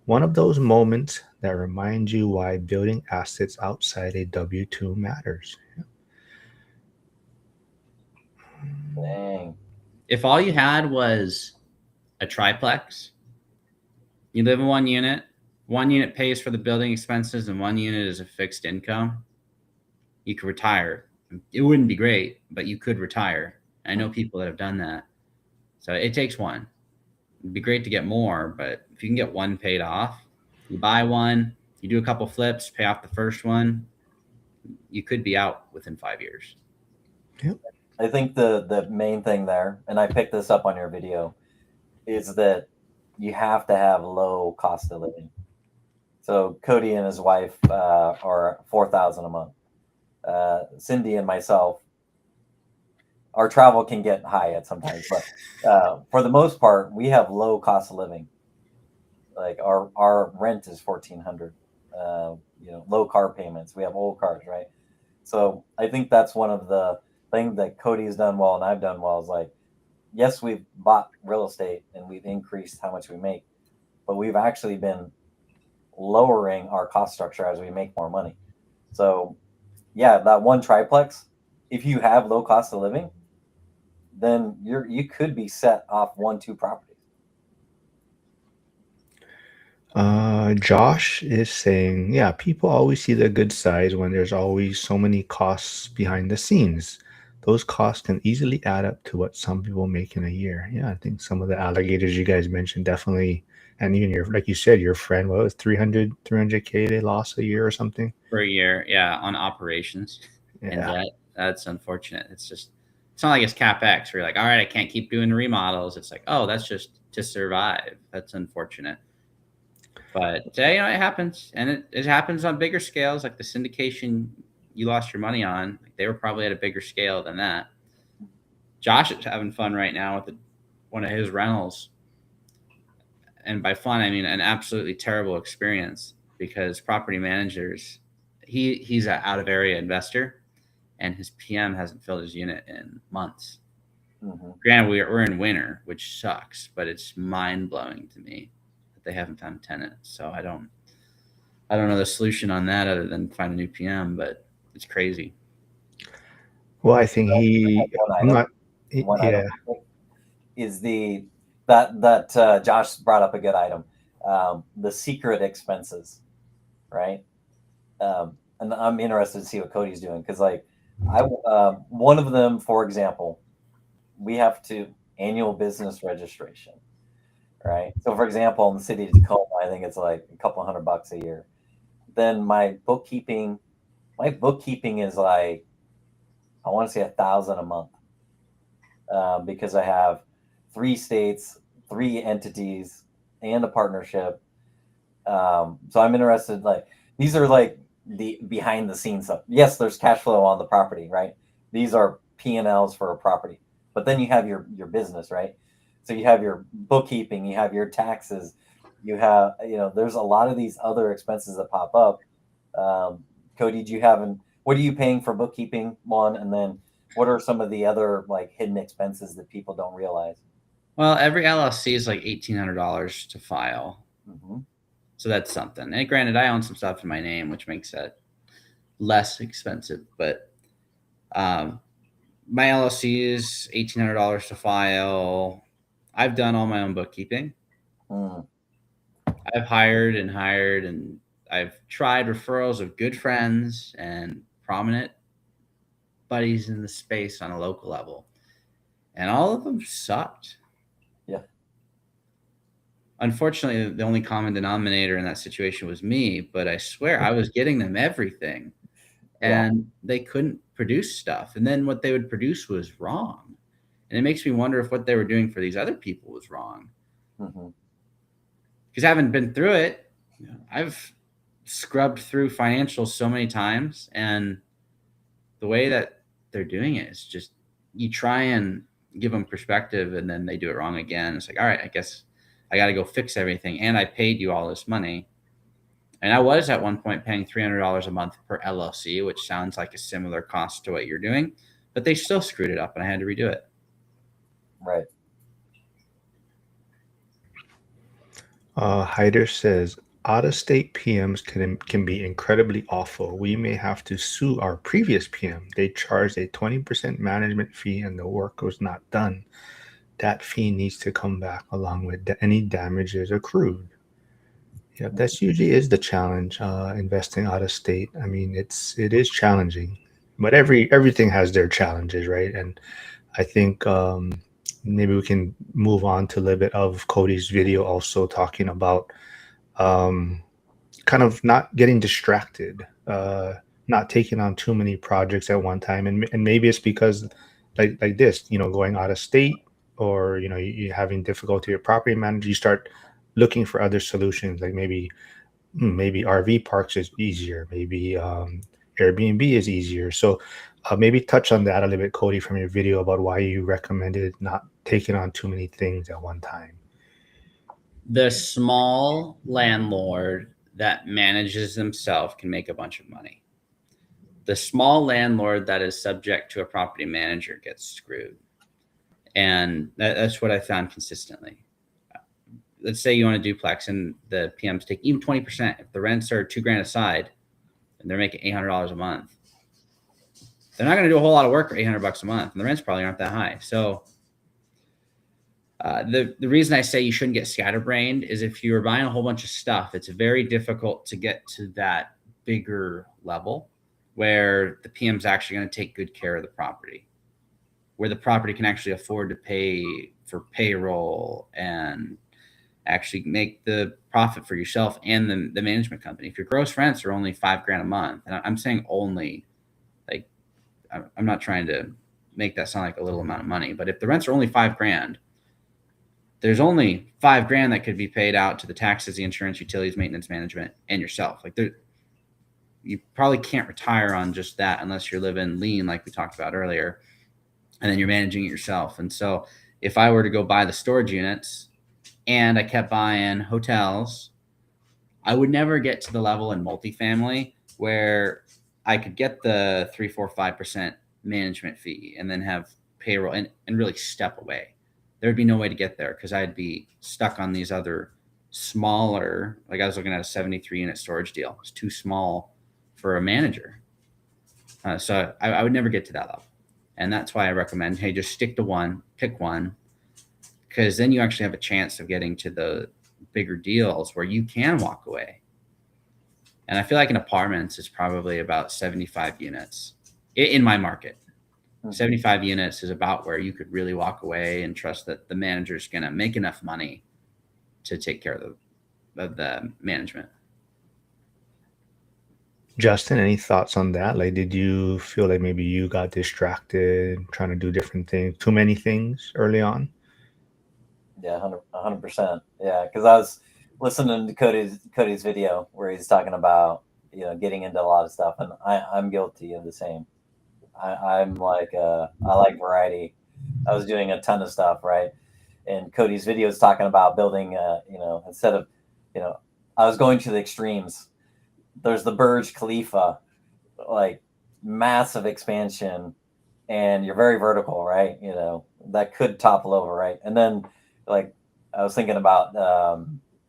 One of those moments that remind you why building assets outside a W-2 matters. Dang. If all you had was a triplex, you live in one unit pays for the building expenses, and one unit is a fixed income, you could retire. It wouldn't be great, but you could retire. I know people that have done that. So it takes one. It'd be great to get more, but if you can get one paid off, you buy one, you do a couple flips, pay off the first one, you could be out within 5 years. Yep. I think the main thing there, and I picked this up on your video, is that you have to have low cost of living. So Cody and his wife are $4,000 a month. Cindy and myself, our travel can get high at sometimes, but for the most part, we have low cost of living. Like our rent is $1,400. Low car payments. We have old cars, right? So I think that's one of the things that Cody's done well and I've done well is like, yes, we've bought real estate and we've increased how much we make, but we've actually been lowering our cost structure as we make more money. So yeah, that one triplex, if you have low cost of living, then you could be set off 1-2 properties. Josh is saying, yeah, people always see the good sides when there's always so many costs behind the scenes. Those costs can easily add up to what some people make in a year. Yeah, I think some of the alligators you guys mentioned definitely, and even your, like you said, your friend, what was 300K they lost a year or something? For a year, yeah, on operations. And that's unfortunate. It's not like it's CapEx where you're like, all right, I can't keep doing the remodels. It's like, oh, that's just to survive. That's unfortunate. But it happens, and it happens on bigger scales, like the syndication you lost your money on. They were probably at a bigger scale than that. Josh is having fun right now with one of his rentals. and by fun, I mean an absolutely terrible experience, because property managers, he's an out of area investor, and his PM hasn't filled his unit in months. Mm-hmm. Granted, we're in winter, which sucks, but it's mind blowing to me that they haven't found a tenant. So I don't know the solution on that other than find a new PM, but it's crazy. Well, I think I'm not, One yeah. item is that Josh brought up a good item, the secret expenses, right? And I'm interested to see what Cody's doing, because like one of them, for example, we have to annual business registration, right? So for example, in the city of Tacoma, I think it's like a couple $100 a year. Then my bookkeeping is like, I want to say 1,000 a month, because I have 3 states, 3 entities, and a partnership. So I'm interested, like, these are like the behind the scenes stuff. Yes, there's cash flow on the property, right? These are P&Ls for a property, but then you have your business, right? So you have your bookkeeping, you have your taxes, you have, there's a lot of these other expenses that pop up. Cody, what are you paying for bookkeeping, one? And then what are some of the other like hidden expenses that people don't realize? Well, every LLC is like $1,800 to file. Mm-hmm. So that's something. And granted, I own some stuff in my name, which makes it less expensive. But my LLC is $1,800 to file. I've done all my own bookkeeping. I've hired, and I've tried referrals of good friends and prominent buddies in the space on a local level, and all of them sucked. Yeah. Unfortunately, the only common denominator in that situation was me, but I swear I was getting them everything, and they couldn't produce stuff. And then what they would produce was wrong. And it makes me wonder if what they were doing for these other people was wrong. Mm-hmm. Because having been through it, I've scrubbed through financials so many times, and the way that they're doing it is just, you try and give them perspective, and then they do it wrong again. It's like, all right, I guess I got to go fix everything. And I paid you all this money. And I was at one point paying $300 a month per LLC, which sounds like a similar cost to what you're doing, but they still screwed it up and I had to redo it. Right. Hyder says, out-of-state PMs can be incredibly awful. We may have to sue our previous PM. They charged a 20% management fee and the work was not done. That fee needs to come back along with any damages accrued. Yeah, that's usually is the challenge, investing out of state. I mean, it is challenging, but everything has their challenges, right? And I think maybe we can move on to a little bit of Cody's video, also talking about kind of not getting distracted, not taking on too many projects at one time, and maybe it's because like this, going out of state, or you're having difficulty with property manager, you start looking for other solutions, like maybe RV parks is easier, maybe Airbnb is easier. So maybe touch on that a little bit, Cody, from your video about why you recommended not taking on too many things at one time. The small landlord that manages himself can make a bunch of money. The small landlord that is subject to a property manager gets screwed. And that's what I found consistently. Let's say you own a duplex and the PMs take even 20%. If the rents are $2,000 aside and they're making $800 a month, they're not going to do a whole lot of work for $800 a month, and the rents probably aren't that high. So the reason I say you shouldn't get scatterbrained is if you are buying a whole bunch of stuff, it's very difficult to get to that bigger level where the PM is actually going to take good care of the property, where the property can actually afford to pay for payroll and actually make the profit for yourself and the management company. If your gross rents are only $5,000 a month, and I'm saying only, like, I'm not trying to make that sound like a little amount of money, but if the rents are only $5,000, there's only $5,000 that could be paid out to the taxes, the insurance, utilities, maintenance, management, and yourself. Like, you probably can't retire on just that unless you're living lean, like we talked about earlier, and then you're managing it yourself. And so if I were to go buy the storage units, and I kept buying hotels, I would never get to the level in multifamily where I could get the 3, 4, 5% management fee and then have payroll and really step away. There'd be no way to get there because I'd be stuck on these other smaller, like I was looking at a 73 unit storage deal. It's too small for a manager. So I would never get to that level. And that's why I recommend, hey, just stick to one, pick one, because then you actually have a chance of getting to the bigger deals where you can walk away. And I feel like in apartments, it's probably about 75 units in my market. 75 units is about where you could really walk away and trust that the manager's going to make enough money to take care of the management. Justin, any thoughts on that? Like, did you feel like maybe you got distracted trying to do different things, too many things early on? Yeah, 100%. Yeah, because I was listening to Cody's video where he's talking about getting into a lot of stuff, and I'm guilty of the same. I'm like I like variety. I was doing a ton of stuff, right? And Cody's video is talking about building, instead of, I was going to the extremes. There's the Burj Khalifa, like massive expansion, and you're very vertical, right? That could topple over, right? And then, like, I was thinking about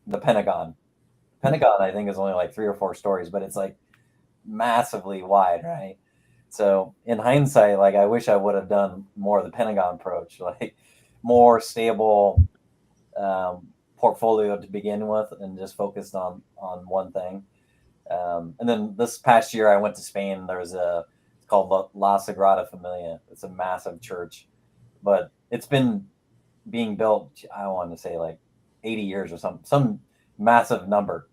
the Pentagon. Pentagon, I think, is only like 3 or 4 stories, but it's like massively wide, right? So in hindsight, like I wish I would have done more of the Pentagon approach, like more stable portfolio to begin with, and just focused on one thing. And then this past year, I went to Spain. There's it's called La Sagrada Familia. It's a massive church, but it's been being built, I want to say like 80 years or some massive number.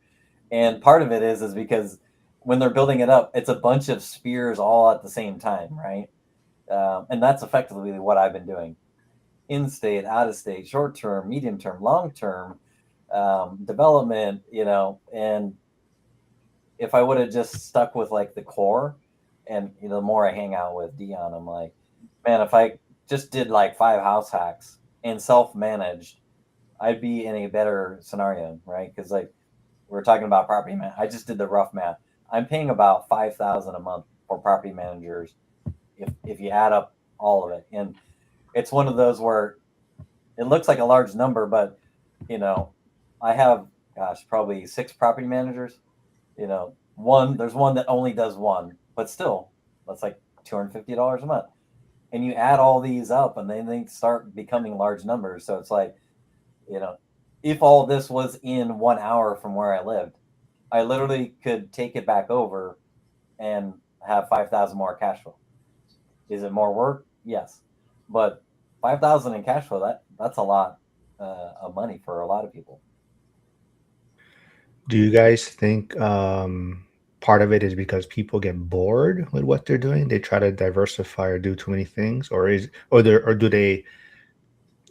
And part of it is because when they're building it up, it's a bunch of spears all at the same time, right? And that's effectively what I've been doing: in state, out of state, short term, medium term, long term, development. And if I would have just stuck with like the core, and the more I hang out with Dion, I'm like, man, if I just did like 5 house hacks and self managed, I'd be in a better scenario, right? Because like we're talking about property man, I just did the rough math. I'm paying about 5,000 a month for property managers if you add up all of it, and it's one of those where it looks like a large number, but I have, gosh, probably 6 property managers. There's one that only does one, but still, that's like $250 a month. And you add all these up, and then they start becoming large numbers. So it's like, if all this was in 1 hour from where I lived, I literally could take it back over and have 5,000 more cash flow. Is it more work? Yes, but 5,000 in cash flow, that's a lot of money for a lot of people. Do you guys think part of it is because people get bored with what they're doing? They try to diversify or do too many things, or do they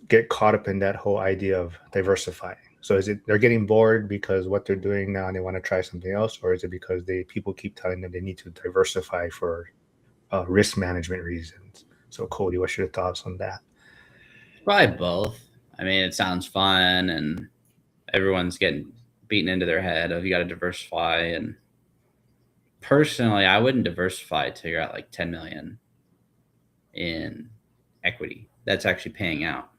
get caught up in that whole idea of diversifying? So is it they're getting bored because what they're doing now and they want to try something else, or is it because people keep telling them they need to diversify for risk management reasons? So Cody, what's your thoughts on that? Probably both. I mean, it sounds fun, and everyone's getting beaten into their head of you got to diversify. And personally, I wouldn't diversify till you're at like 10 million in equity. That's actually paying out,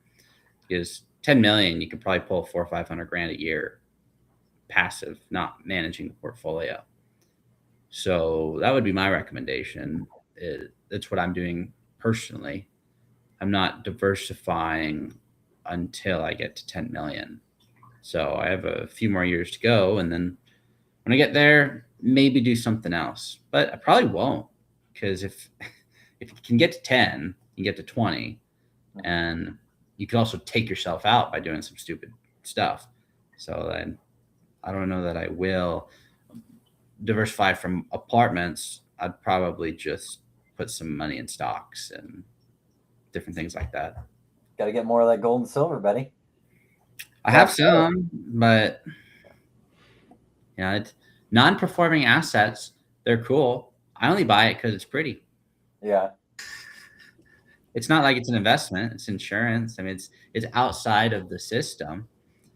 because 10 million, you could probably pull 400 or 500 grand a year passive, not managing the portfolio. So that would be my recommendation. That's what I'm doing personally. I'm not diversifying until I get to 10 million. So I have a few more years to go. And then when I get there, maybe do something else. But I probably won't, because if you can get to 10, you can get to 20. And you can also take yourself out by doing some stupid stuff. So then I don't know that I will diversify from apartments. I'd probably just put some money in stocks and different things like that. Got to get more of that gold and silver, buddy. I have some, but it's non-performing assets. They're cool. I only buy it because it's pretty. Yeah. It's not like it's an investment. It's insurance. I mean, it's outside of the system.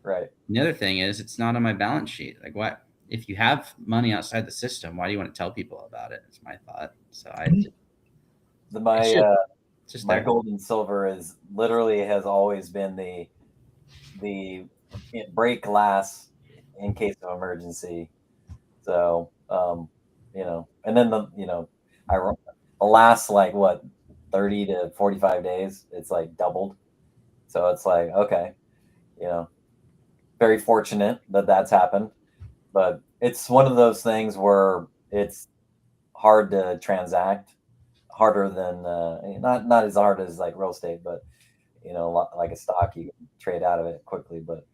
Right. And the other thing is, it's not on my balance sheet. Like, what if you have money outside the system? Why do you want to tell people about it? It's my thought. So My it's just my there. gold and silver is literally has always been the break glass in case of emergency. So and then the last like what 30 to 45 days, it's like doubled. So it's like okay, you know, very fortunate that that's happened, but it's one of those things where it's hard to transact, harder than not as hard as like real estate, but like a stock, you can trade out of it quickly. But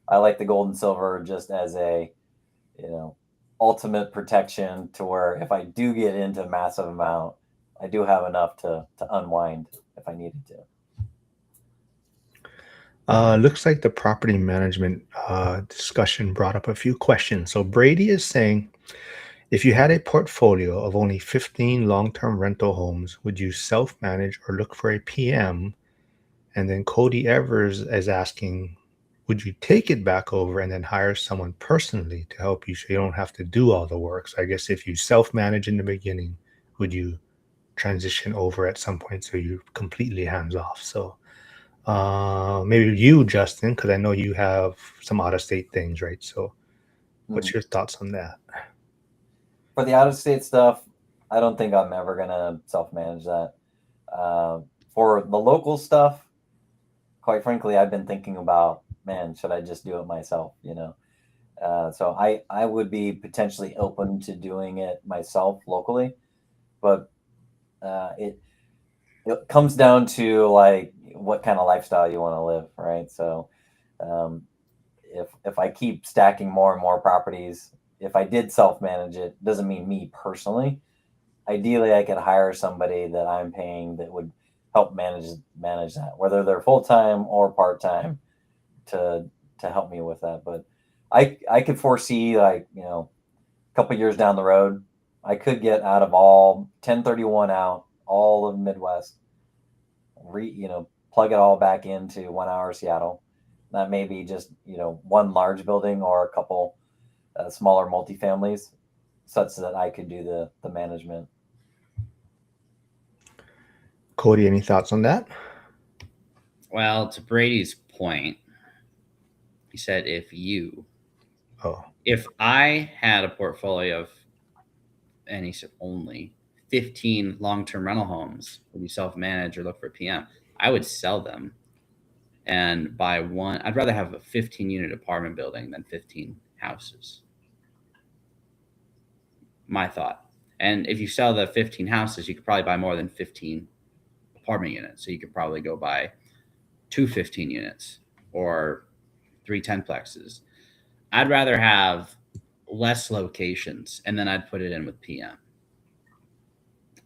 I like the gold and silver just as a you know ultimate protection to where if I do get into a massive amount, I do have enough to unwind if I needed to. Looks like the property management discussion brought up a few questions. So Brady is saying, if you had a portfolio of only 15 long-term rental homes, would you self-manage or look for a PM? And then Cody Evers is asking, would you take it back over and then hire someone personally to help you so you don't have to do all the work? So I guess if you self-manage in the beginning, would you transition over at some point so you're completely hands off? So maybe you, Justin, because I know you have some out-of-state things, right? So what's Mhm. your thoughts on that? For the out of state stuff, I don't think I'm ever gonna self manage that. For the local stuff, quite frankly, I've been thinking about, man, should I just do it myself? So I would be potentially open to doing it myself locally, but it comes down to like what kind of lifestyle you want to live, right? So um, if I keep stacking more and more properties, if I did self manage it, doesn't mean me personally. Ideally, I could hire somebody that I'm paying that would help manage that, whether they're full time or part time, to to help me with that. But I could foresee like a couple years down the road, I could get out of all 1031 out, all of Midwest, plug it all back into 1 hour Seattle. That may be just one large building or a couple smaller multifamilies, such that I could do the management. Cody, any thoughts on that? Well, to Brady's point, he said, Oh, if I had a portfolio of, and he said only 15 long-term rental homes, would you self-manage or look for a PM? I would sell them and buy one. I'd rather have a 15-unit apartment building than 15 houses. My thought. And if you sell the 15 houses, you could probably buy more than 15 apartment units. So you could probably go buy 2 15 units or 3 10-plexes. I'd rather have less locations and then I'd put it in with PM.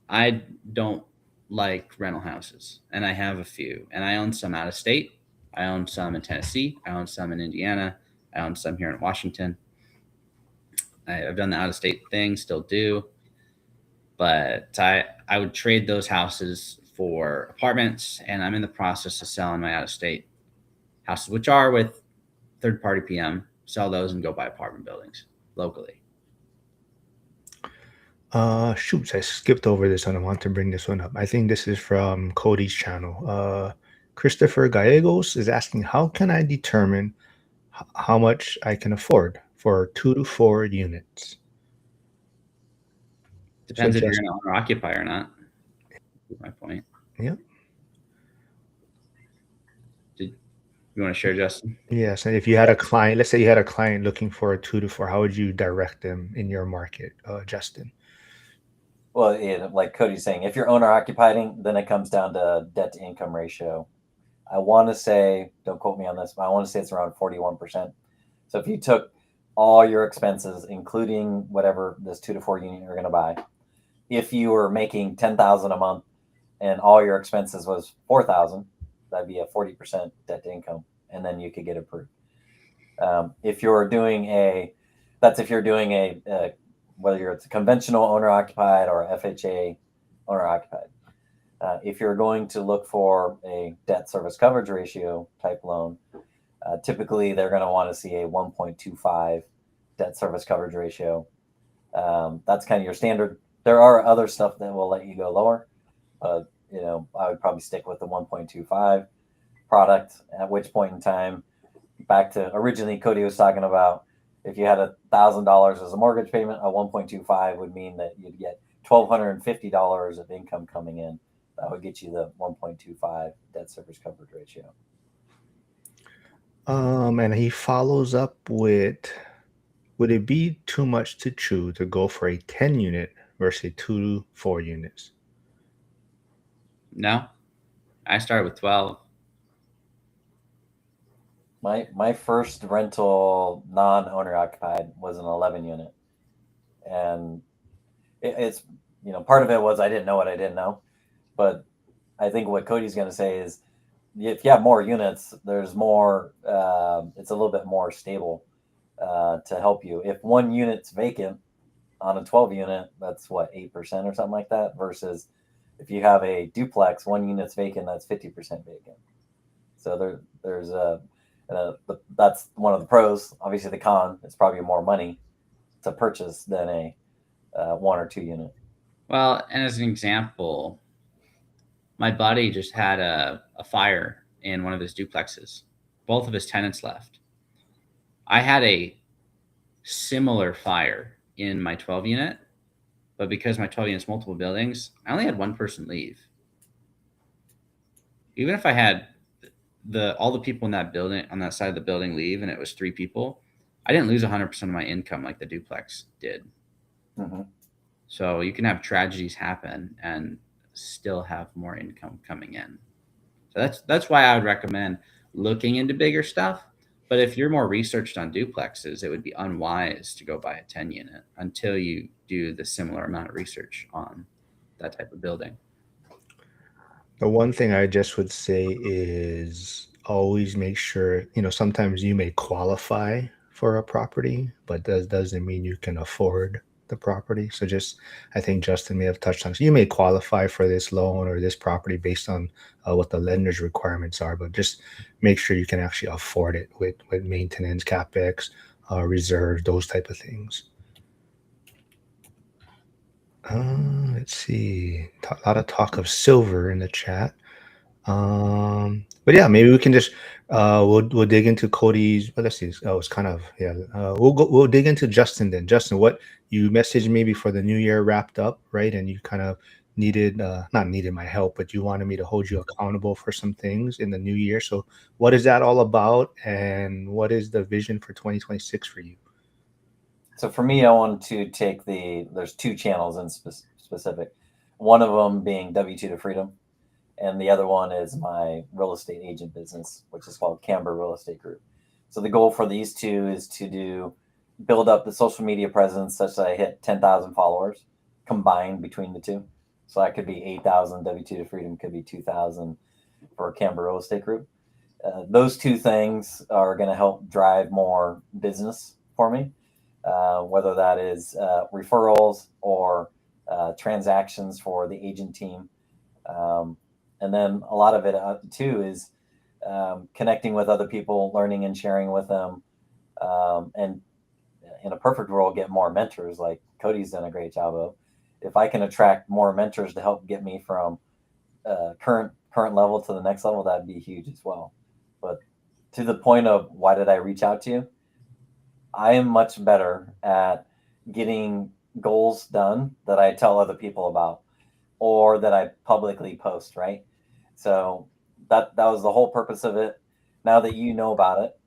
I don't like rental houses, and I have a few, and I own some out of state. I own some in Tennessee. I own some in Indiana. I own some here in Washington. I've done the out of state thing, still do, but I would trade those houses for apartments, and I'm in the process of selling my out of state houses, which are with third party PM. Sell those and go buy apartment buildings locally. shoots, I skipped over this one. I want to bring this one up. I think this is from Cody's channel. Christopher Gallegos is asking, how can I determine how much I can afford for 2 to 4 units? So Depends if you're just, going to owner occupy or not. That's my point. yeah. You want to share, Justin? Yes, and if you had a client, let's say you had a client looking for a 2 to 4, how would you direct them in your market, Justin? Well, like Cody's saying, if you're owner occupied, then it comes down to debt to income ratio. I want to say, don't quote me on this, but I want to say it's around 41%. So if you took all your expenses, including whatever this 2 to 4 unit you're going to buy, if you were making 10,000 a month and all your expenses was 4,000, that'd be a 40% debt to income, and then you could get approved. If you're doing if you're doing whether it's a conventional owner occupied or FHA owner occupied. If you're going to look for a debt service coverage ratio type loan, Typically, they're going to want to see a 1.25 debt service coverage ratio. That's kind of your standard. There are other stuff that will let you go lower, but I would probably stick with the 1.25 product. At which point in time, back to originally Cody was talking about, if you had $1,000 as a mortgage payment, a 1.25 would mean that you'd get $1,250 of income coming in. That would get you the 1.25 debt service coverage ratio. And he follows up with, would it be too much to chew to go for a 10 unit versus 2 to 4 units? No, I started with 12. My first rental non-owner occupied was an 11 unit, and it's part of it was I didn't know what I didn't know, but I think what Cody's going to say is, if you have more units, there's more. It's a little bit more stable to help you. If one unit's vacant on a 12 unit, that's what, 8% or something like that. Versus if you have a duplex, one unit's vacant, that's 50% vacant. So there's that's one of the pros. Obviously, the con is probably more money to purchase than a 1 or 2 unit. Well, and as an example, my buddy just had a fire in one of his duplexes. Both of his tenants left. I had a similar fire in my 12 unit, but because my 12 unit's multiple buildings, I only had one person leave. Even if I had all the people in that building, on that side of the building, leave, and it was 3 people, I didn't lose 100% of my income like the duplex did. Mm-hmm. So you can have tragedies happen and still have more income coming in. So that's why I would recommend looking into bigger stuff. But if you're more researched on duplexes, it would be unwise to go buy a 10 unit until you do the similar amount of research on that type of building. The one thing I just would say is always make sure, sometimes you may qualify for a property, but that doesn't mean you can afford the property. So I think Justin may have touched on, so you may qualify for this loan or this property based on what the lender's requirements are, but just make sure you can actually afford it with maintenance, CapEx, reserves, those type of things. Let's see. A lot of talk of silver in the chat. But yeah, maybe we can just we'll dig into Cody's. Well, let's see. Oh, it's kind of we'll dig into Justin then. Justin, what you messaged me before the new year wrapped up, right? And you kind of needed not needed my help, but you wanted me to hold you accountable for some things in the new year. So what is that all about, and what is the vision for 2026 for you? So for me, I want to take there's 2 channels in specific. One of them being W2 to Freedom, and the other one is my real estate agent business, which is called Camber Real Estate Group. So the goal for these 2 is to build up the social media presence such that I hit 10,000 followers combined between the 2. So that could be 8,000 W2 to Freedom, could be 2,000 for Camber Real Estate Group. Those 2 things are going to help drive more business for me. Whether that is referrals or transactions for the agent team. And then a lot of it too is connecting with other people, learning and sharing with them. And in a perfect world, get more mentors like Cody's done a great job of. If I can attract more mentors to help get me from current level to the next level, that'd be huge as well. But to the point of why did I reach out to you? I am much better at getting goals done that I tell other people about or that I publicly post, right? So that was the whole purpose of it. Now that you know about it,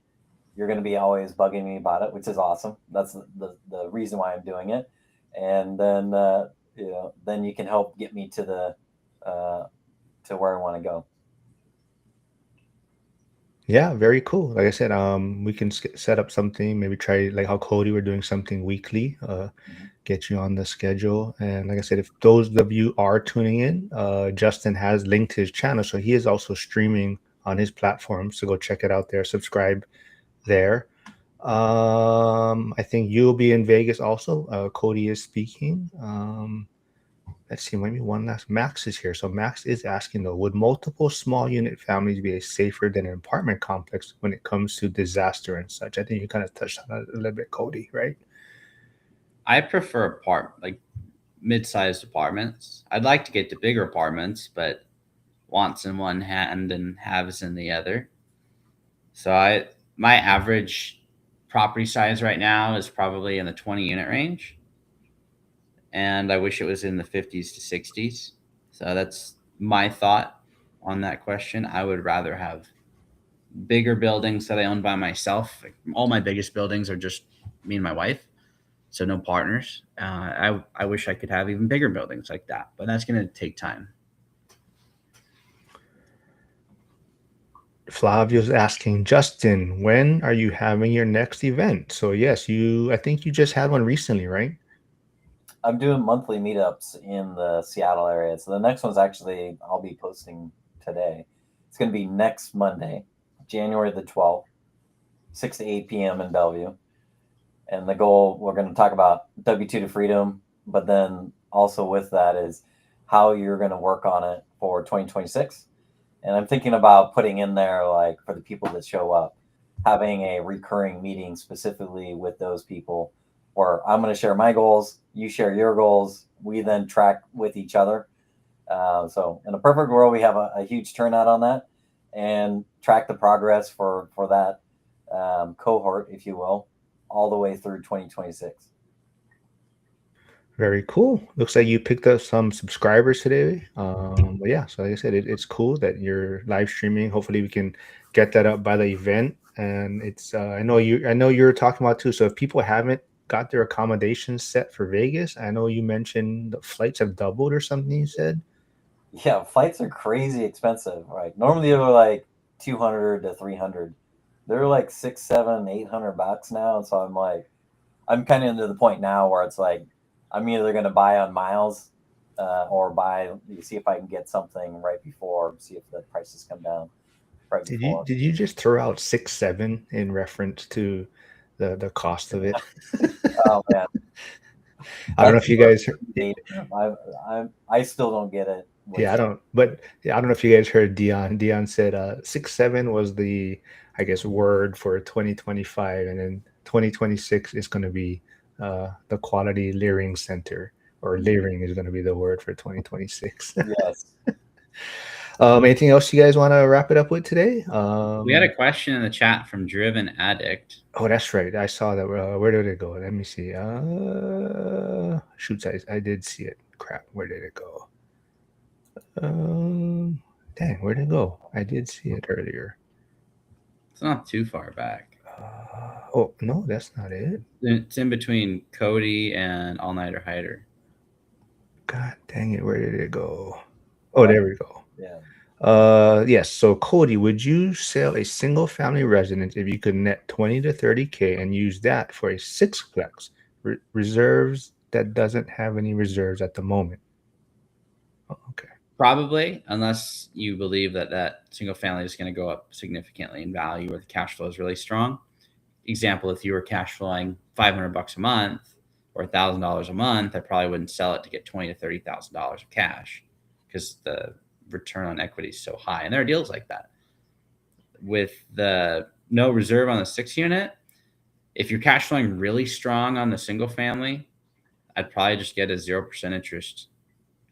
you're going to be always bugging me about it, which is awesome. That's the reason why I'm doing it. And then, then you can help get me to where I want to go. Yeah, very cool. Like I said, we can set up something, maybe try like how Cody, we're doing something weekly, get you on the schedule. And like I said, if those of you are tuning in, Justin has linked his channel. So he is also streaming on his platform. So go check it out there, subscribe there. I think you'll be in Vegas also. Cody is speaking. let's see, maybe one last. Max is here. So Max is asking though, would multiple small unit families be safer than an apartment complex when it comes to disaster and such? I think you kind of touched on it a little bit, Cody, right? I prefer mid-sized apartments. I'd like to get to bigger apartments, but wants in one hand and haves in the other. So my average property size right now is probably in the 20 unit range, and I wish it was in the 50s to 60s. So that's my thought on that question. I would rather have bigger buildings that I own by myself. Like, all my biggest buildings are just me and my wife, so no partners. I wish I could have even bigger buildings like that, but that's going to take time. Flavio's asking, Justin, when are you having your next event? So yes, I think you just had one recently, right? I'm doing monthly meetups in the Seattle area. So the next one's actually, I'll be posting today. It's going to be next Monday, January the 12th, 6 to 8 p.m. in Bellevue. And the goal, we're going to talk about W2 to freedom, but then also with that is how you're going to work on it for 2026. And I'm thinking about putting in there, like for the people that show up, having a recurring meeting specifically with those people where I'm going to share my goals, you share your goals, we then track with each other. So in a perfect world, we have a huge turnout on that and track the progress for that cohort, if you will, all the way through 2026. Very cool. Looks like you picked up some subscribers today. But yeah, so like I said, it's cool that you're live streaming. Hopefully, we can get that up by the event. And it's I know you're talking about too. So if people haven't got their accommodations set for Vegas, I know you mentioned the flights have doubled or something. You said. Yeah, flights are crazy expensive. Right, normally they're like 200 to 300. They're like 6, 7, 800 bucks now. And so I'm kind of into the point now where it's like I'm either going to buy on miles or see if I can get something right before, see if the prices come down right before. Did you just throw out 6, 7 in reference to the cost of it? Oh man, I don't know if you guys. I still don't get it. Yeah, I don't. But yeah, I don't know if you guys heard Dion. Dion said 6, 7 was the, I guess, word for 2025, and then 2026 is going to be the Quality Leering Center, or Leering is going to be the word for 2026. Yes. Anything else you guys want to wrap it up with today? We had a question in the chat from Driven Addict. Oh, that's right. I saw that. Where did it go? Let me see. Shoots, I did see it. Crap, where did it go? Dang, where'd it go? I did see it earlier. It's not too far back. Oh, no, that's not it. It's in between Cody and All Nighter Hider. God dang it, where did it go? Oh, there we go. Yeah. Yes. So Cody, would you sell a single family residence if you could net 20 to 30K and use that for a sixplex reserves that doesn't have any reserves at the moment? Oh, okay. Probably, unless you believe that single family is going to go up significantly in value or the cash flow is really strong. Example, if you were cash flowing $500 a month or $1,000 a month, I probably wouldn't sell it to get $20,000 to $30,000 of cash because the return on equity is so high. And there are deals like that. With the no reserve on the 6 unit, if you're cash flowing really strong on the single family, I'd probably just get a 0% interest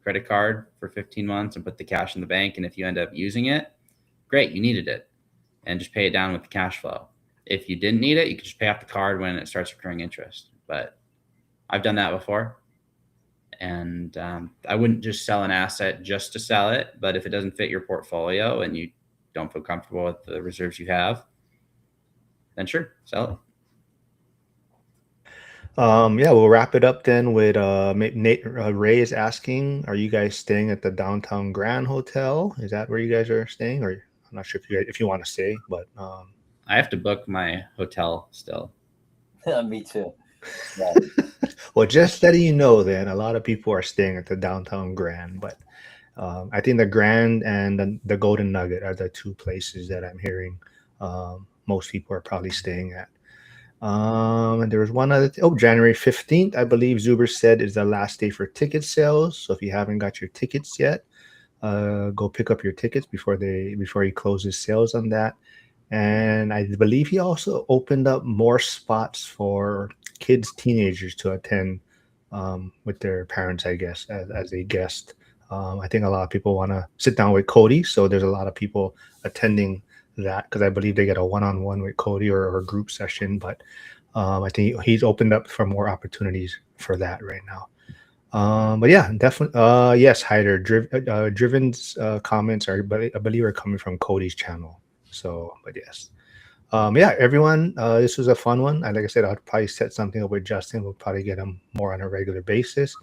credit card for 15 months and put the cash in the bank. And if you end up using it, great, you needed it, and just pay it down with the cash flow. If you didn't need it, you could just pay off the card when it starts accruing interest. But I've done that before. And I wouldn't just sell an asset just to sell it. But if it doesn't fit your portfolio and you don't feel comfortable with the reserves you have, then sure, sell it. Yeah, we'll wrap it up then with Nate Ray is asking, are you guys staying at the Downtown Grand Hotel? Is that where you guys are staying? Or I'm not sure if you want to stay, but I have to book my hotel still. Me too. Yeah. Well, just letting you know, then a lot of people are staying at the Downtown Grand, but I think the Grand and the Golden Nugget are the two places that I'm hearing most people are probably staying at. And there was one other January 15th, I believe Zuber said, is the last day for ticket sales. So if you haven't got your tickets yet, go pick up your tickets before he closes sales on that. And I believe he also opened up more spots for kids, teenagers to attend with their parents, I guess, as a guest. I think a lot of people want to sit down with Cody, so there's a lot of people attending that because I believe they get a one-on-one with Cody or a group session. But I think he's opened up for more opportunities for that right now. But yeah, definitely. Yes, Hyder. Driven's comments are, but I believe, are coming from Cody's channel. So, but yes. Yeah, everyone. This was a fun one. And like I said, I'll probably set something up with Justin. We'll probably get him more on a regular basis.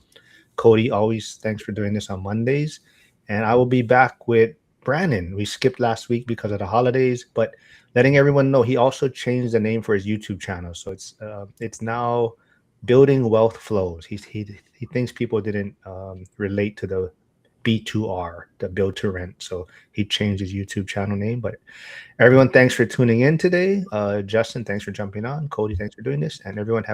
Cody, always thanks for doing this on Mondays. And I will be back with Brandon. We skipped last week because of the holidays, but letting everyone know he also changed the name for his YouTube channel. So it's now Building Wealth Flows. He thinks people didn't relate to the B2R, the build to rent. So he changed his YouTube channel name. But everyone, thanks for tuning in today. Justin, thanks for jumping on. Cody, thanks for doing this. And everyone have